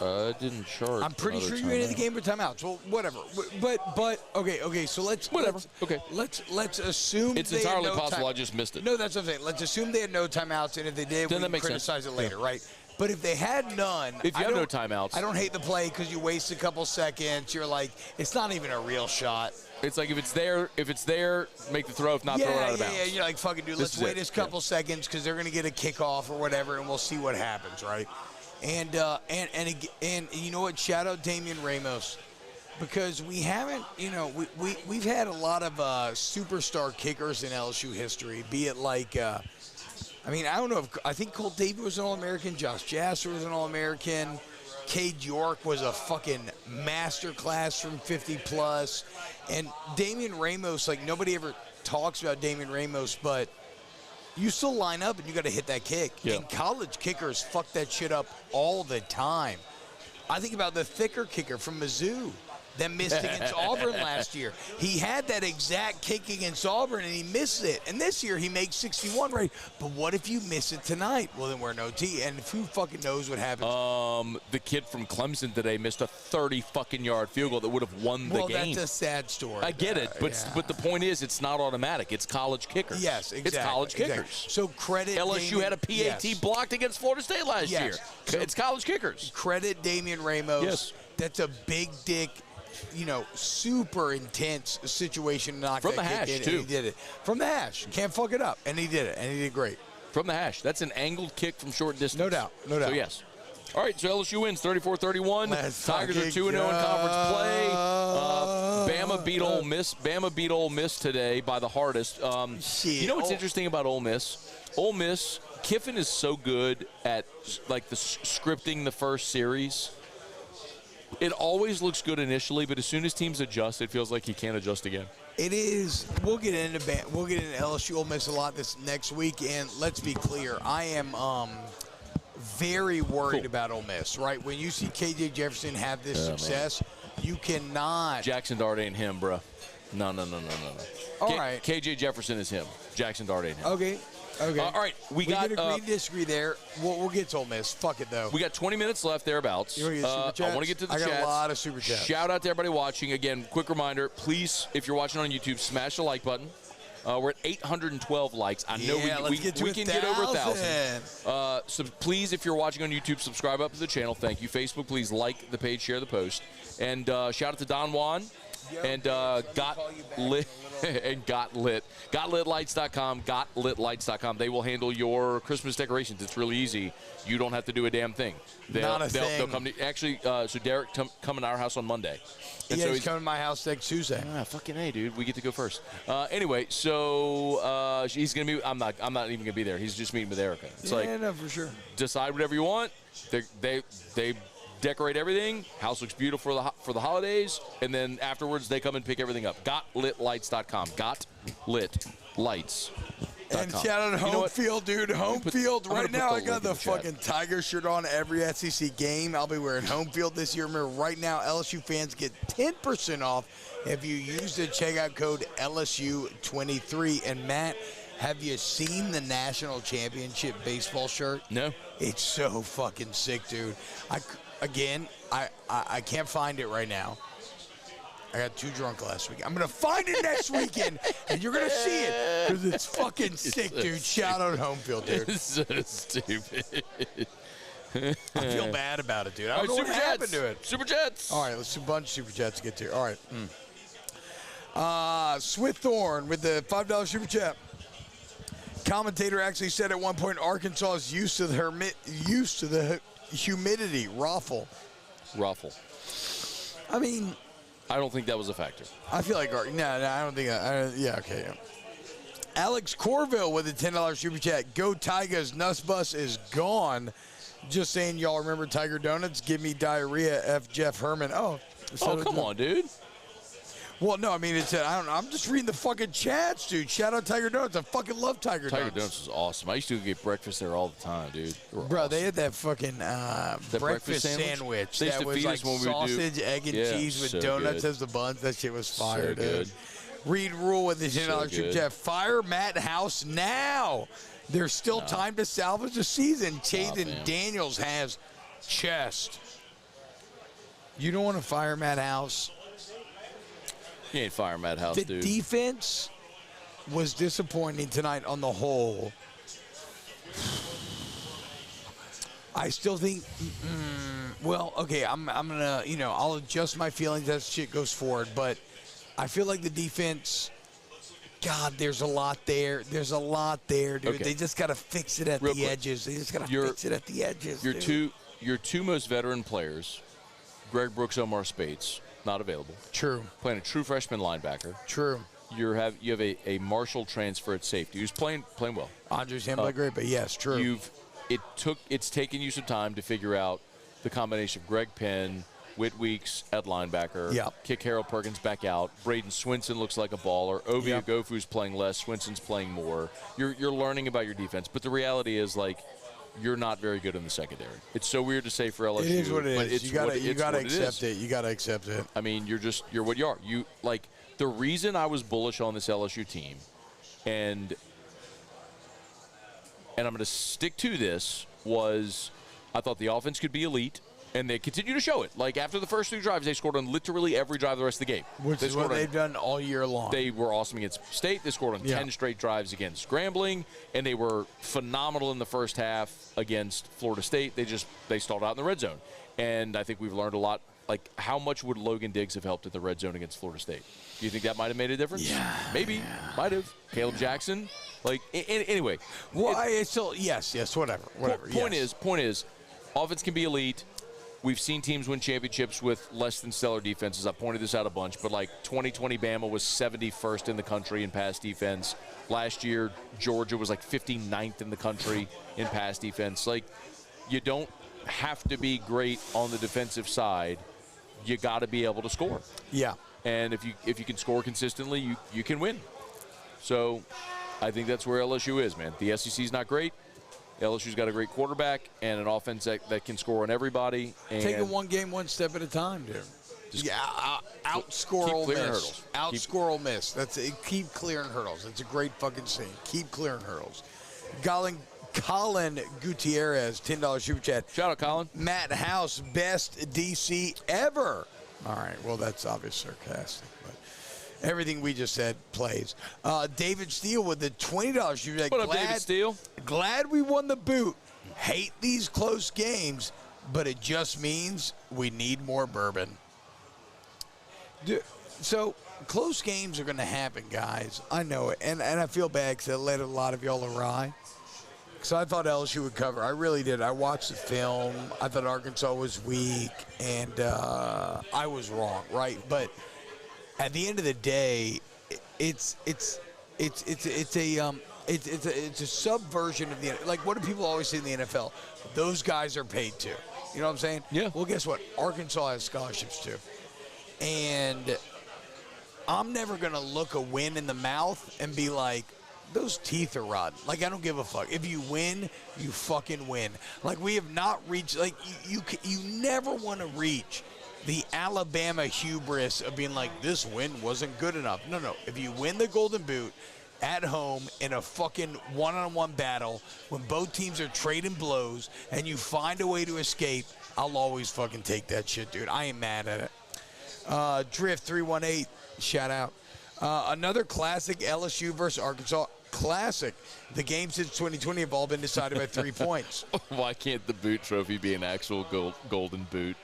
Didn't chart. I'm pretty sure you ended the game with timeouts. Well, whatever. But okay. So let's assume it's they entirely had no possible I just missed it. No, that's what I'm saying. Let's assume they had no timeouts, and if they did, then we that can makes criticize sense. it later, right? But if they had none, if you have no timeouts, I don't hate the play because you waste a couple seconds. You're like, it's not even a real shot. It's like if it's there, make the throw. If not, throw it out of bounds. Yeah. You're like, fucking dude, let's wait a couple seconds because they're gonna get a kickoff or whatever, and we'll see what happens, right? And you know what? Shout out Damian Ramos, because we haven't, we've had a lot of superstar kickers in LSU history. Be it like, I don't know I think Colt David was an All-American, Josh Jasser was an All-American, Cade York was a fucking masterclass from 50 plus, and Damian Ramos, like nobody ever talks about Damian Ramos, but you still line up and you got to hit that kick. Yeah. And college kickers fuck that shit up all the time. I think about the thicker kicker from Mizzou that missed against Auburn last year. He had that exact kick against Auburn and he missed it. And this year he makes 61, right? But what if you miss it tonight? Well, then we're in OT. And who fucking knows what happens? The kid from Clemson today missed a 30-fucking-yard field goal that would have won the game. Well, that's a sad story. I get it, but the point is, it's not automatic. It's college kickers. Yes, exactly. It's college kickers. Exactly. So credit LSU Damian, had a PAT blocked against Florida State last year. So it's college kickers. Credit Damian Ramos. Yes. That's a big dick, super intense situation to knock from that the kick hash in, too. And he did it from the hash. Can't fuck it up, and he did it, and he did great. From the hash. That's an angled kick from short distance. No doubt. So yes. All right, so LSU wins 34-31. Tigers are 2-0 in conference play. Bama beat Ole Miss. Bama beat Ole Miss today by the hardest. You know what's interesting about Ole Miss? Ole Miss, Kiffin is so good at like the scripting the first series. It always looks good initially, but as soon as teams adjust, it feels like he can't adjust again. It is. We'll get into LSU Ole Miss a lot this next week, and let's be clear, I am very worried about Ole Miss. Right, when you see KJ Jefferson have this success, you cannot. Jackson Dart ain't him, bro. No. All right. KJ Jefferson is him. Jackson Dart ain't him. Okay. All right, we got can agree to disagree there. We'll get to Ole Miss. Fuck it, though. We got 20 minutes left, thereabouts. You want to get super chats? I want to get to the chats. I got a lot of super chats. Shout out to everybody watching. Again, quick reminder, please, if you're watching on YouTube, smash the like button. We're at 812 likes. I know we can get over 1,000. So please, if you're watching on YouTube, subscribe up to the channel. Thank you. Facebook, please like the page, share the post. And shout out to Don Juan and Got Lit. And Got Lit. GotLitLights.com, GotLitLights.com. They will handle your Christmas decorations. It's really easy. You don't have to do a damn thing. They'll come to, actually, so Derek coming to our house on Monday. And so he's coming to my house next Tuesday. Fucking A, dude. We get to go first. Anyway, so he's going to be, I'm not even going to be there. He's just meeting with Erica. It's no, for sure. Decide whatever you want. They decorate everything. House looks beautiful for the holidays, and then afterwards they come and pick everything up. GotLitLights.com. GotLitLights.com. And shout out Home Field, dude. Home Field. Right now, I got the fucking Tiger shirt on every SEC game. I'll be wearing Home Field this year. Remember, right now, LSU fans get 10% off if you use the checkout code LSU23. And Matt, have you seen the national championship baseball shirt? No. It's so fucking sick, dude. I can't find it right now. I got too drunk last week. I'm going to find it next weekend, and you're going to see it because it's fucking sick, dude. Shout out Home Field, dude. It's so stupid. I feel bad about it, dude. I don't know what happened to it. Super Chats. All right, let's do a bunch of Super Chats to get to. All right. Swiththorn with the $5 Super Chat. Commentator actually said at one point Arkansas is used to the humidity. Raffle. I mean, I don't think that was a factor. I feel like no, I don't think. Yeah, okay. Yeah. Alex Corville with a $10 Super Chat. Go Tigers. Nuss Bus is gone. Just saying, y'all remember Tiger Donuts? Give me diarrhea. F. Jeff Herman. Oh, come on, dude. Well, no, I mean, I don't know. I'm just reading the fucking chats, dude. Shout out Tiger Donuts. I fucking love Tiger Donuts. Tiger Donuts is awesome. I used to get breakfast there all the time, dude. Bro, awesome. They had that fucking breakfast sandwich. They used that to was feed like us when sausage, egg, and cheese with so donuts good. as the buns. That shit was fire, so dude. Good. Reed Rule with the $10 Super Chat. Fire Matt House now. There's still time to salvage the season. Chayden Daniels has chest. You don't want to fire Matt House. You ain't firing Matt House, The dude. defense was disappointing tonight on the whole. I still think, well, okay, I'm gonna, I'll adjust my feelings as shit goes forward, but I feel like the defense, God, there's a lot there. There's a lot there, dude. Okay. They just gotta fix it at Real the quick. edges. They just gotta fix it at the edges. Your two most veteran players, Greg Brooks, Omar Spates, not available. True. Playing a true freshman linebacker. True. You have a Marshall transfer at safety who's playing well. Andres Hembley, great, but yes, true. It's taken you some time to figure out the combination of Greg Penn, Whit Weeks at linebacker, kick Harold Perkins back out. Braden Swinson looks like a baller. Ovi Ogofu's playing less. Swinson's playing more. You're learning about your defense, but the reality is, like, you're not very good in the secondary. It's so weird to say for LSU. It is what it is. You gotta accept it. You gotta accept it. I mean, you're what you are. The reason I was bullish on this LSU team, and I'm going to stick to this, was I thought the offense could be elite, and they continue to show it. Like, after the first 3 drives, they scored on literally every drive the rest of the game. Which is what they've done all year long. They were awesome against State. They scored on 10 straight drives against Grambling, and they were phenomenal in the first half against Florida State. They stalled out in the red zone. And I think we've learned a lot. Like, how much would Logan Diggs have helped in the red zone against Florida State? Do you think that might have made a difference? Yeah. Maybe. Might have. Caleb Jackson. Like, anyway. Well, yes, whatever. Point is, offense can be elite. We've seen teams win championships with less than stellar defenses. I pointed this out a bunch, but like 2020 Bama was 71st in the country in pass defense. Last year, Georgia was like 59th in the country in pass defense. Like, you don't have to be great on the defensive side. You got to be able to score. Yeah. And if you can score consistently, you can win. So I think that's where LSU is, man. The SEC's not great. LSU's got a great quarterback and an offense that can score on everybody. And take it one game, one step at a time, dude. Outscore Ole Miss. Outscore Ole Miss. That's it. Keep clearing hurdles. That's a great fucking scene. Keep clearing hurdles. Colin Gutierrez, $10 super chat. Shout out, Colin. Matt House, best DC ever. All right, well, that's obviously sarcastic, but everything we just said plays. David Steele with the $20 super chat. What up, David Steele? Glad we won the boot. Hate these close games, but it just means we need more bourbon. So close games are going to happen, guys. I know it, and I feel bad because I let a lot of y'all awry. So I thought LSU would cover. I really did. I watched the film. I thought Arkansas was weak, and I was wrong, right? But at the end of the day, it's a subversion of the, like, what do people always say in the NFL? Those guys are paid too. You know what I'm saying? Yeah. Well, guess what? Arkansas has scholarships too, and I'm never gonna look a win in the mouth and be like, those teeth are rotten. Like, I don't give a fuck. If you win, you fucking win. Like, we have not reached, like, you never want to reach the Alabama hubris of being like, this win wasn't good enough. No. If you win the Golden Boot at home in a fucking one-on-one battle when both teams are trading blows and you find a way to escape, I'll always fucking take that shit, dude. I ain't mad at it. Drift 318, shout out. Another classic, LSU versus Arkansas. Classic. The games since 2020 have all been decided by 3 points. Why can't the boot trophy be an actual golden boot?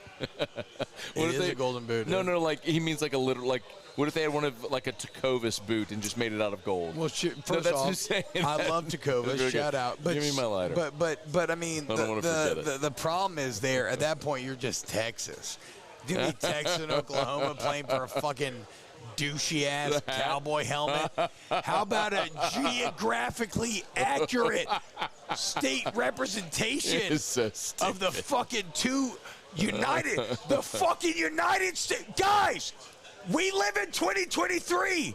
It is a golden boot. No, like, he means like a literal, like, what if they had one of, like, a Tecovas boot and just made it out of gold? Well, first off, I love Tecovas. Shout out. But, give me my lighter. But I mean, I don't want to forget it. The problem is there, at that point, you're just Texas. Do you mean Texas and Oklahoma playing for a fucking douchey-ass cowboy helmet? How about a geographically accurate state representation of the fucking the fucking United States? Guys, we live in 2023.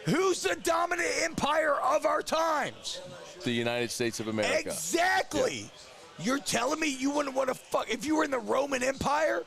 Who's the dominant empire of our times? The United States of America. Exactly. Yeah. You're telling me you wouldn't want to fuck if you were in the Roman Empire?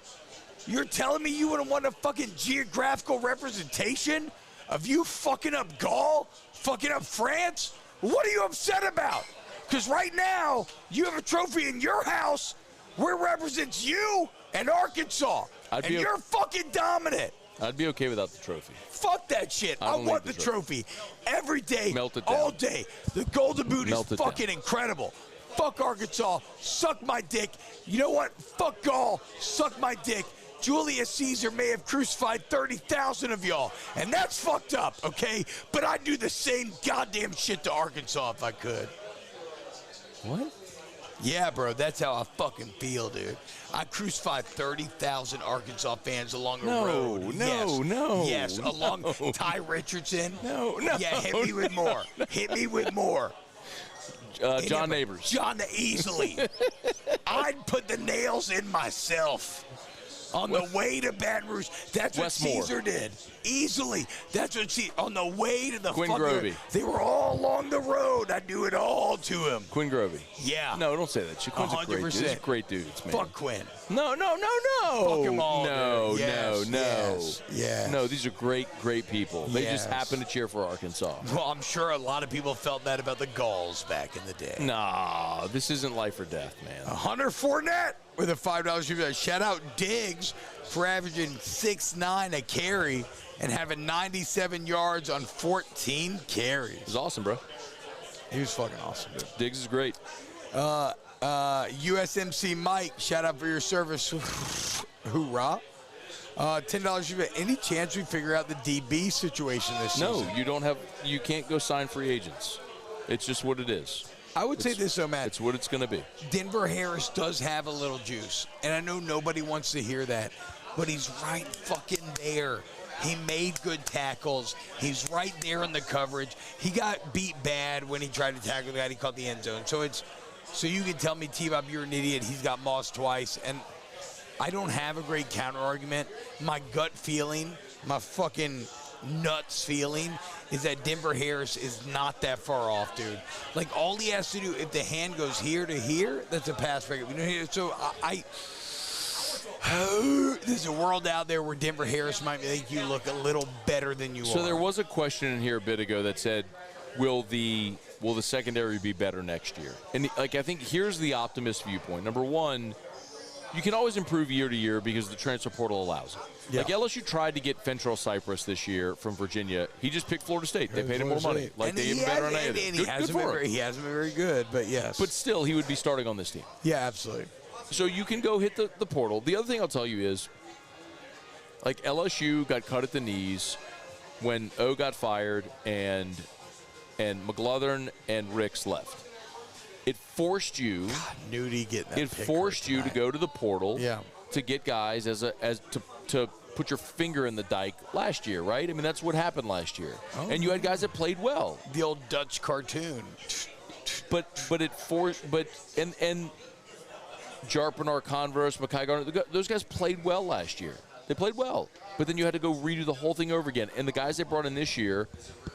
You're telling me you wouldn't want a fucking geographical representation of you fucking up Gaul, fucking up France? What are you upset about? Because right now, you have a trophy in your house where it represents you and Arkansas. And you're fucking dominant. I'd be okay without the trophy. Fuck that shit. I want the trophy. Every day, all day. The Golden Boot is fucking incredible. Fuck Arkansas. Suck my dick. You know what? Fuck Gall. Suck my dick. Julius Caesar may have crucified 30,000 of y'all, and that's fucked up, okay? But I'd do the same goddamn shit to Arkansas if I could. What? Yeah, bro, that's how I fucking feel, dude. I crucified 30,000 Arkansas fans along the road. Yes, along Ty Richardson. No. Yeah, hit me with more. Hit me with more. John Neighbors. John, easily. I'd put the nails in myself. On the way to Baton Rouge. That's what Caesar did. Easily. That's what on the way to the Quinn Grovey. They were all along the road. I do it all to him. Quinn Grovey. Yeah. No, don't say that. Quinn's 100%. A great dude. He's a great dude, man. Fuck Quinn. No. Fuck them all. No. Yes. No, these are great people. They just happen to cheer for Arkansas. Well, I'm sure a lot of people felt that about the Gauls back in the day. Nah, this isn't life or death, man. Hunter Fournette with a $5 super. Shout out Diggs for averaging 6'9" a carry and having 97 yards on 14 carries. It was awesome, bro. He was fucking awesome, dude. Diggs is great. USMC Mike, shout out for your service. Hoorah. $10 super. Any chance we figure out the DB situation this season? No, you can't go sign free agents. It's just what it is. I would say this, though, Matt. It's what it's going to be. Denver Harris does have a little juice, and I know nobody wants to hear that, but he's right fucking there. He made good tackles. He's right there in the coverage. He got beat bad when he tried to tackle the guy. He caught the end zone. So you can tell me, T-Bob, you're an idiot. He's got mossed twice, and I don't have a great counter argument. My gut feeling, my fucking nuts feeling is that Denver Harris is not that far off, dude. Like, all he has to do, if the hand goes here to here, that's a pass breakup. So there's a world out there where Denver Harris might make you look a little better than you are. So there was a question in here a bit ago that said, will the secondary be better next year? And I think here's the optimist viewpoint. Number one, you can always improve year to year because the transfer portal allows it. Yeah. Like, LSU tried to get Fentrell Cypress this year from Virginia. He just picked Florida State. They paid him more money. Like, they gave him better on anything. He hasn't been very good, but yes. But still, he would be starting on this team. Yeah, absolutely. So you can go hit the portal. The other thing I'll tell you is, like, LSU got cut at the knees when O got fired and McLaurin and Ricks left. It forced you. God, Nudie getting that. It forced you to go to the portal. Yeah. To get guys to put your finger in the dike last year, right? I mean, that's what happened last year. Oh. And you had guys that played well. The old Dutch cartoon. But it forced and Jarpinar, Converse, Mackay Garner, those guys played well last year. They played well. But then you had to go redo the whole thing over again. And the guys they brought in this year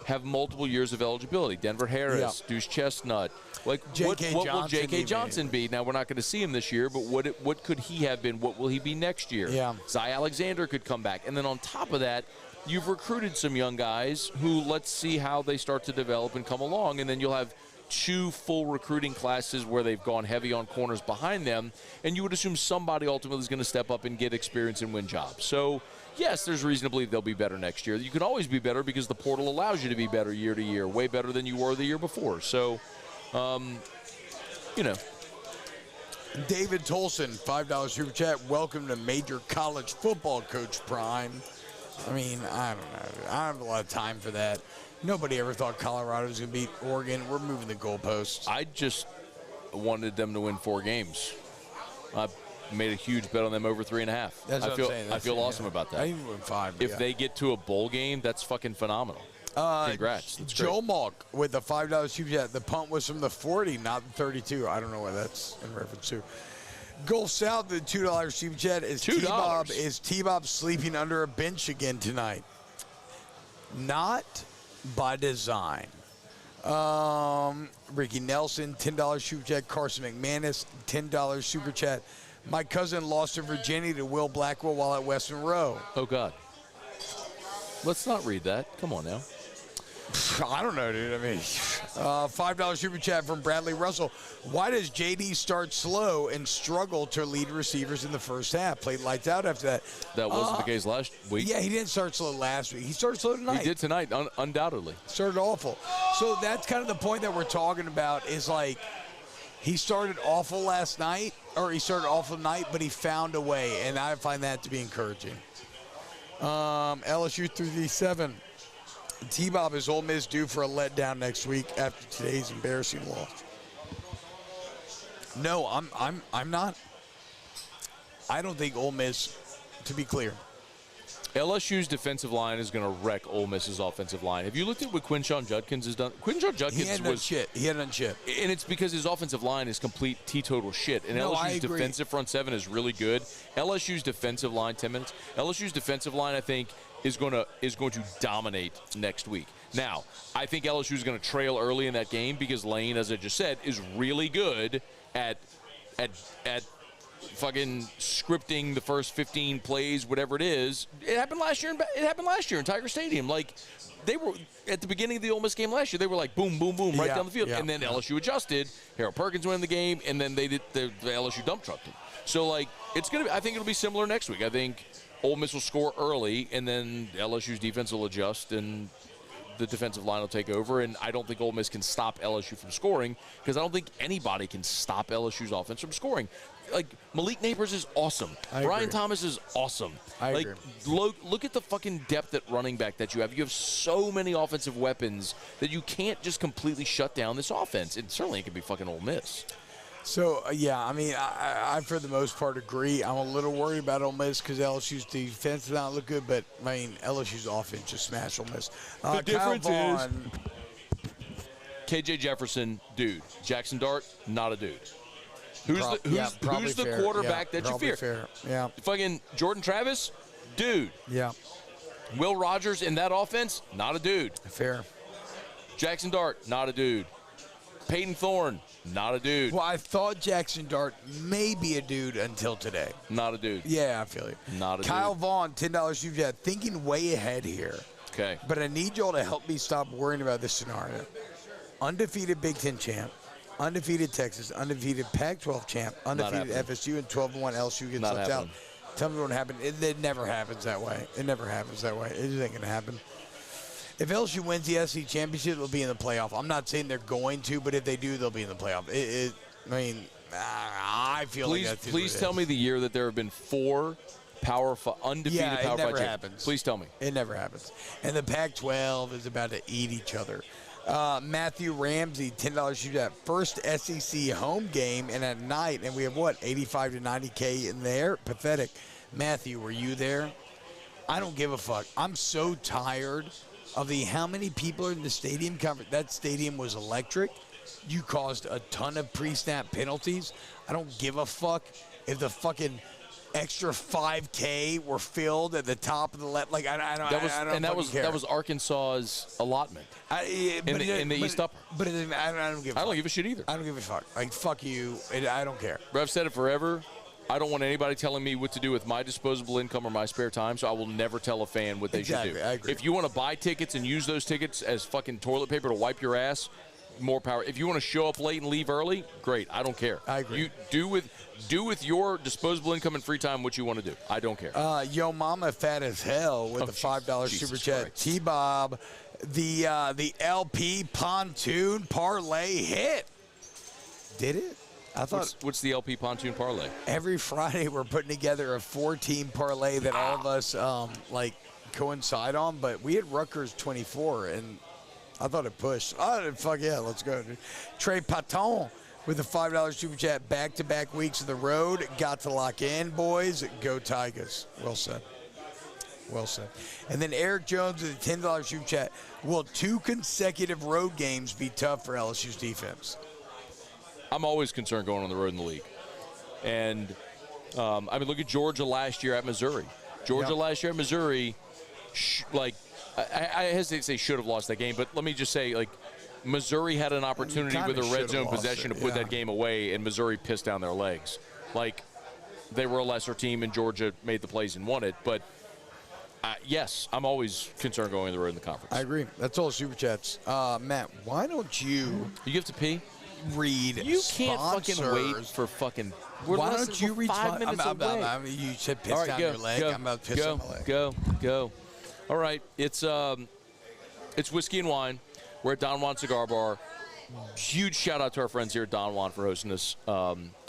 have multiple years of eligibility. Denver Harris, Deuce Chestnut. Like, what will J.K. Johnson be? Now, we're not going to see him this year, but what could he have been? What will he be next year? Yeah. Zy Alexander could come back. And then on top of that, you've recruited some young guys who, let's see how they start to develop and come along. And then you'll have 2 full recruiting classes where they've gone heavy on corners behind them. And you would assume somebody ultimately is going to step up and get experience and win jobs. So, yes, there's reason to believe they'll be better next year. You can always be better because the portal allows you to be better year to year, way better than you were the year before. So, David Tolson, $5 super chat. Welcome to Major College Football, Coach Prime. I mean, I don't know. I don't have a lot of time for that. Nobody ever thought Colorado was going to beat Oregon. We're moving the goalposts. I just wanted them to win 4 games. I made a huge bet on them over 3.5. That's what I'm saying. I feel awesome about that. I even win 5. If they get to a bowl game, that's fucking phenomenal. Congrats. Joe Malk with the $5 super chat. The punt was from the 40, not the 32. I don't know what that's in reference to. Gulf South, the $2 super chat is T-Bob. Is T-Bob sleeping under a bench again tonight? Not by design. Ricky Nelson, $10 super chat. Carson McManus, $10 super chat. My cousin lost to Virginia to Will Blackwell while at West Monroe. Oh, God. Let's not read that. Come on now. I don't know, dude. I mean, $5 super chat from Bradley Russell. Why does JD start slow and struggle to lead receivers in the first half? Played lights out after that. That wasn't the case last week. Yeah, he didn't start slow last week. He started slow tonight. He did tonight, undoubtedly. Started awful. So that's kind of the point that we're talking about is like he started awful last night, or he started awful tonight, but he found a way, and I find that to be encouraging. LSU 3-7. T-Bob, is Ole Miss due for a letdown next week after today's embarrassing loss? No, I'm not. I don't think Ole Miss, to be clear. LSU's defensive line is going to wreck Ole Miss's offensive line. Have you looked at what Quinshon Judkins has done? Quinshon Judkins He hadn't done shit. And it's because his offensive line is complete teetotal shit. And LSU's defensive front seven is really good. LSU's defensive line, 10 minutes. LSU's defensive line, I think, is going to dominate next week. Now, I think LSU is going to trail early in that game because Lane, as I just said, is really good at fucking scripting the first 15 plays, whatever it is. It happened last year. In Tiger Stadium. Like, they were at the beginning of the Ole Miss game last year. They were like boom, boom, boom, right down the field, and then LSU adjusted. Harold Perkins won the game, and then they did the LSU dump trucked him. So like, it's gonna. I think it'll be similar next week. I think Ole Miss will score early, and then LSU's defense will adjust, and the defensive line will take over. And I don't think Ole Miss can stop LSU from scoring because I don't think anybody can stop LSU's offense from scoring. Like, Malik Neighbors is awesome. Brian Thomas is awesome. I agree. Look at the fucking depth at running back that you have. You have so many offensive weapons that you can't just completely shut down this offense. And certainly it could be fucking Ole Miss. So, yeah, I mean, I for the most part agree. I'm a little worried about Ole Miss because LSU's defense does not look good, but, I mean, LSU's offense just smashed Ole Miss. The difference is KJ Jefferson, dude. Jackson Dart, not a dude. Who's the quarterback that you fear? Fair. Yeah. Fucking Jordan Travis, dude. Yeah. Will Rogers in that offense, not a dude. Fair. Jackson Dart, not a dude. Peyton Thorne, not a dude. Well, I thought Jackson Dart may be a dude until today. Not a dude. Yeah, I feel you. Not a Kyle dude. Vaughn, $10 super chat. Thinking way ahead here. Okay. But I need y'all to help me stop worrying about this scenario. Undefeated Big Ten champ. Undefeated Texas, undefeated Pac-12 champ, undefeated FSU, and 12-1 LSU gets left out. Tell me what happened. It never happens that way. It never happens that way. It just ain't going to happen. If LSU wins the SEC championship, they'll be in the playoff. I'm not saying they're going to, but if they do, they'll be in the playoff. I feel like that's Please tell me the year that there have been 4 undefeated Power 5 champions. it never happens. Please tell me. It never happens. And the Pac-12 is about to eat each other. Matthew Ramsey, $10 shoot at first SEC home game and at night, and we have 85 to 90K in there. Pathetic. Matthew, were you there? I don't give a fuck. I'm so tired of how many people are in the stadium. That stadium was electric. You caused a ton of pre-snap penalties. I don't give a fuck if the fucking extra 5K were filled at the top of the left. Like, I don't care. That was Arkansas's allotment in the East Upper. But I don't give a fuck. I don't give a shit either. I don't give a fuck. Like, fuck you. I don't care. But I've said it forever. I don't want anybody telling me what to do with my disposable income or my spare time, so I will never tell a fan what they should do. I agree. If you want to buy tickets and use those tickets as fucking toilet paper to wipe your ass, more power. If you want to show up late and leave early, great. I don't care. I agree. You do with your disposable income and free time what you want to do. I don't care. Yo Mama Fat as Hell with the $5 super chat. T-Bob, the LP pontoon parlay hit. Did it? I thought. What's the LP pontoon parlay? Every Friday we're putting together a 4-team parlay that all of us coincide on, but we had Rutgers 24 and I thought it pushed. Oh, fuck yeah, let's go, dude. Trey Paton with the $5 super chat. Back-to-back weeks of the road. Got to lock in, boys. Go Tigers. Well said. Well said. And then Eric Jones with a $10 super chat. Will 2 consecutive road games be tough for LSU's defense? I'm always concerned going on the road in the league. And, look at Georgia last year at Missouri. Last year at Missouri, I hesitate to say should have lost that game, but let me just say, Missouri had an opportunity with a red zone possession to put that game away, and Missouri pissed down their legs. They were a lesser team, and Georgia made the plays and won it. But Yes, I'm always concerned going on the road in the conference. I agree. That's all super chats. Matt, why don't you have to pee? Read You can't sponsors. fucking wait for fucking. Why don't you read 5 minutes away? You said piss All right, down go, your leg. Go, I'm about to piss go, on my leg. Go. All right, it's Whiskey and Wine. We're at Don Juan Cigar Bar. Huge shout out to our friends here at Don Juan for hosting us.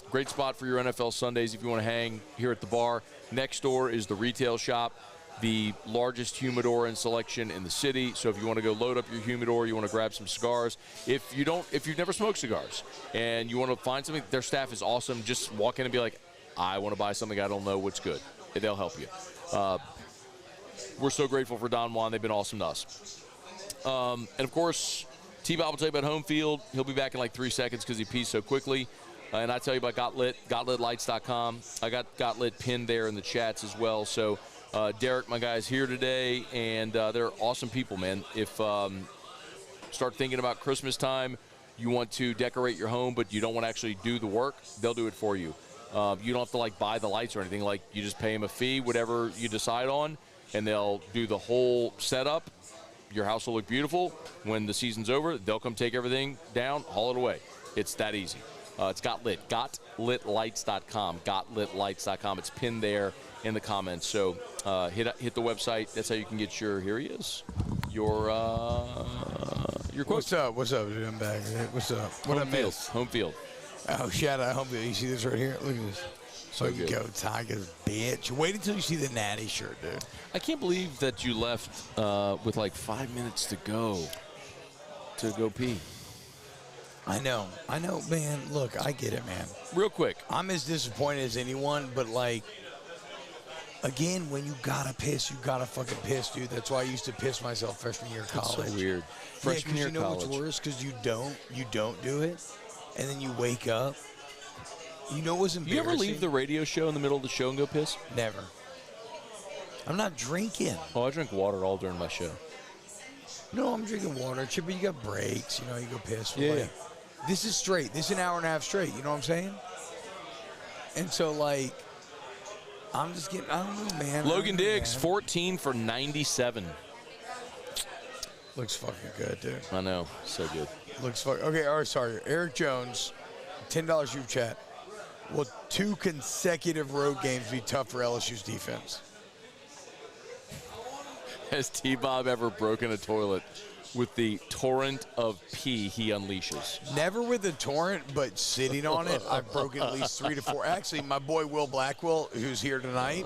Great spot for your NFL Sundays if you want to hang here at the bar. Next door is the retail shop, the largest humidor and selection in the city. So if you want to go load up your humidor, you want to grab some cigars. If you've never smoked cigars and you want to find something, their staff is awesome. Just walk in and be like, I want to buy something, I don't know what's good. They'll help you. We're so grateful for Don Juan. They've been awesome to us. And of course, T-Bob will tell you about home field. He'll be back in like 3 seconds because he pees so quickly. And I tell you about GotLitLights.com. I got GotLit pinned there in the chats as well. So Derek, my guy, is here today, and they're awesome people, man. If start thinking about Christmas time, you want to decorate your home, but you don't want to actually do the work, they'll do it for you. You don't have to like buy the lights or anything. Like, you just pay them a fee, whatever you decide on, and they'll do the whole setup. Your house will look beautiful. When the season's over, they'll come take everything down, haul it away. It's that easy. It's GotLitLights.com. GotLitLights.com. It's pinned there in the comments. So hit the website. That's how you can get your. Here he is. Your quote. What's up? Dude? I'm back. What's up? What I miss? Home field. Oh, shout out home field. You see this right here? Look at this. So good. Go Tigers, bitch. Wait until you see the Natty shirt, dude. I can't believe that you left with like 5 minutes to go pee. I know, man. Look, I get it, man. Real quick. I'm as disappointed as anyone, but, like, again, when you gotta piss, you gotta fucking piss, dude. That's why I used to piss myself freshman year of college. That's so weird. Freshman year of college. You know what's worse? Because you don't do it, and then you wake up. You know what's embarrassing? You ever leave the radio show in the middle of the show and go piss? Never. I'm not drinking. Oh, I drink water all during my show. No, I'm drinking water. Chipper, you got breaks. You know, you go piss. Yeah. Like, this is straight. This is an hour and a half straight. You know what I'm saying? And so, like, I'm just getting, I don't know, man. Logan Diggs, 14 for 97. Looks fucking good, dude. I know. So good. Looks fucking, okay, all right, sorry. Eric Jones, $10 super chat. Will 2 consecutive road games be tough for LSU's defense? Has T-Bob ever broken a toilet with the torrent of pee he unleashes? Never with a torrent, but sitting on it, I've broken at least 3 to 4. Actually, my boy Will Blackwell, who's here tonight,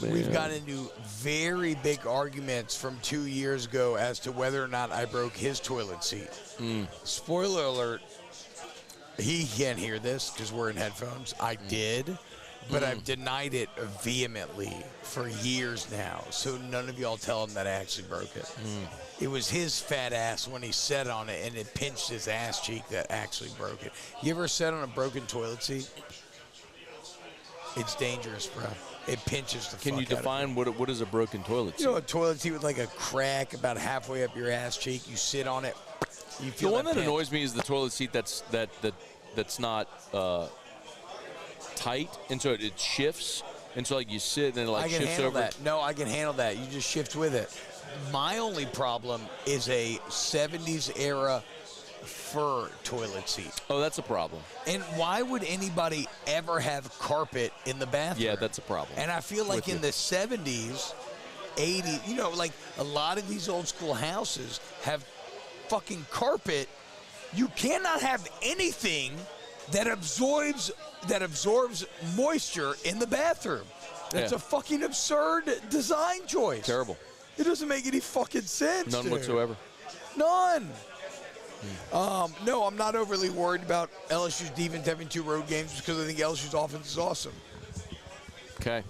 we've got into very big arguments from 2 years ago as to whether or not I broke his toilet seat. Spoiler alert, he can't hear this because we're in headphones. I did. But I've denied it vehemently for years now, so none of y'all tell him that I actually broke it. It was his fat ass when he sat on it, and it pinched his ass cheek that actually broke it. You ever sat on a broken toilet seat? It's dangerous, bro. It pinches the fuck out of you. Can you define what is a broken toilet seat? You know, a toilet seat with like a crack about halfway up your ass cheek. You sit on it. You feel the one that pinch. annoys me is the toilet seat that's not tight, and so it shifts, and so like you sit and it like shifts over. That. No, I can handle that. You just shift with it. My only problem is a 70s era fur toilet seat. Oh, that's a problem. And why would anybody ever have carpet in the bathroom? Yeah, that's a problem. And I feel like in the 70s, 80s, you know, like a lot of these old school houses have fucking carpet. You cannot have anything that absorbs moisture in the bathroom. That's a fucking absurd design choice. Terrible. It doesn't make any fucking sense. None dude. whatsoever. None. No, I'm not overly worried about LSU's defense having 2 road games because I think LSU's offense is awesome. Okay.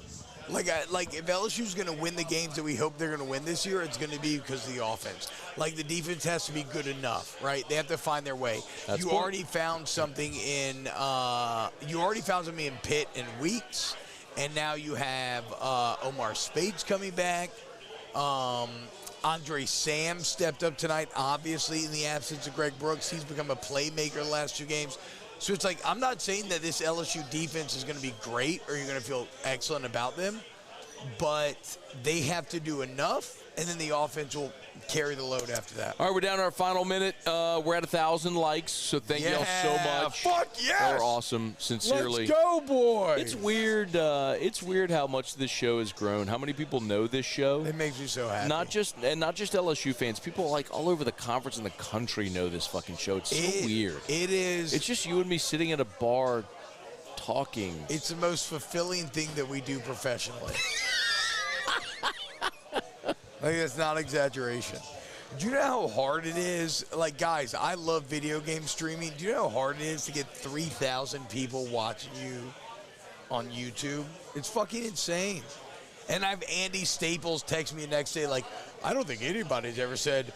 Like if LSU's going to win the games that we hope they're going to win this year, it's going to be because of the offense. Like, the defense has to be good enough, right? They have to find their way. That's you cool. already found something in Pitt and Weeks, and now you have Omar Spades coming back. Andre Sam stepped up tonight, obviously, in the absence of Greg Brooks. He's become a playmaker the last 2 games. So it's like, I'm not saying that this LSU defense is going to be great or you're going to feel excellent about them, but they have to do enough, and then the offense will carry the load after that. All right, we're down to our final minute. We're at 1,000 likes, so thank y'all so much. Fuck yes! Y'all are awesome, sincerely. Let's go, boys! It's weird. It's weird how much this show has grown. How many people know this show? It makes me so happy. Not just LSU fans. People like all over the conference and the country know this fucking show. It's so weird. It is. It's just you and me sitting at a bar talking. It's the most fulfilling thing that we do professionally. Like, that's not exaggeration. Do you know how hard it is? Like, guys, I love video game streaming. Do you know how hard it is to get 3,000 people watching you on YouTube? It's fucking insane. And I have Andy Staples text me the next day like, I don't think anybody's ever said,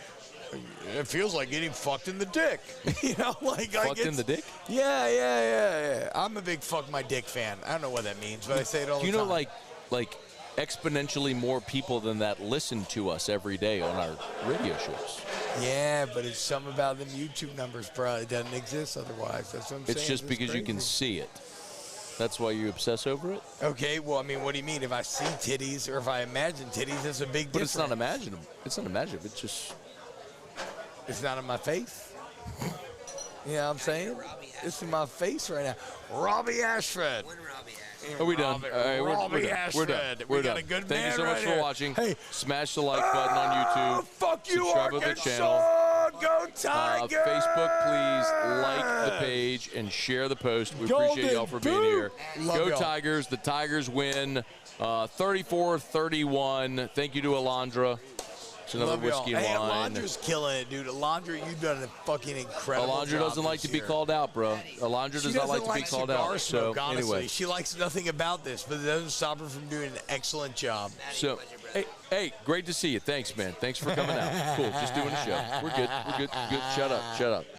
it feels like getting fucked in the dick. You know, like fucked in the dick? Yeah. I'm a big fuck my dick fan. I don't know what that means, but I say it all the time. Do you know, like exponentially more people than that listen to us every day on our radio shows? Yeah, but it's something about them YouTube numbers, bro. It doesn't exist otherwise. That's what I'm saying. It's just because you can see it. That's why you obsess over it? Okay, well, I mean, what do you mean? If I see titties or if I imagine titties, that's a big difference. But it's not imaginable. It's not imaginative. It's just... It's not in my face. You know what I'm saying? It's in my face right now. Robbie Ashford. Are we done? All right, Robbie we're done. Ashford. We're We got done. a good Thank man you so much right for here. watching. Hey. Smash the like button on YouTube. Fuck you, Subscribe to the Arkansas. channel. Go Tigers. Facebook, please like the page and share the post. We appreciate y'all for being here. Go Tigers. The Tigers win 34-31. Thank you to Alondra. It's another whiskey and wine. Alondra's killing it, dude. Alondra, you've done a fucking incredible job. Alondra doesn't like to be called out, bro. Alondra does not like to be called out. So anyway, she likes nothing about this, but it doesn't stop her from doing an excellent job. So, hey, great to see you. Thanks, man. Thanks for coming out. Cool. Just doing a show. We're good. Shut up.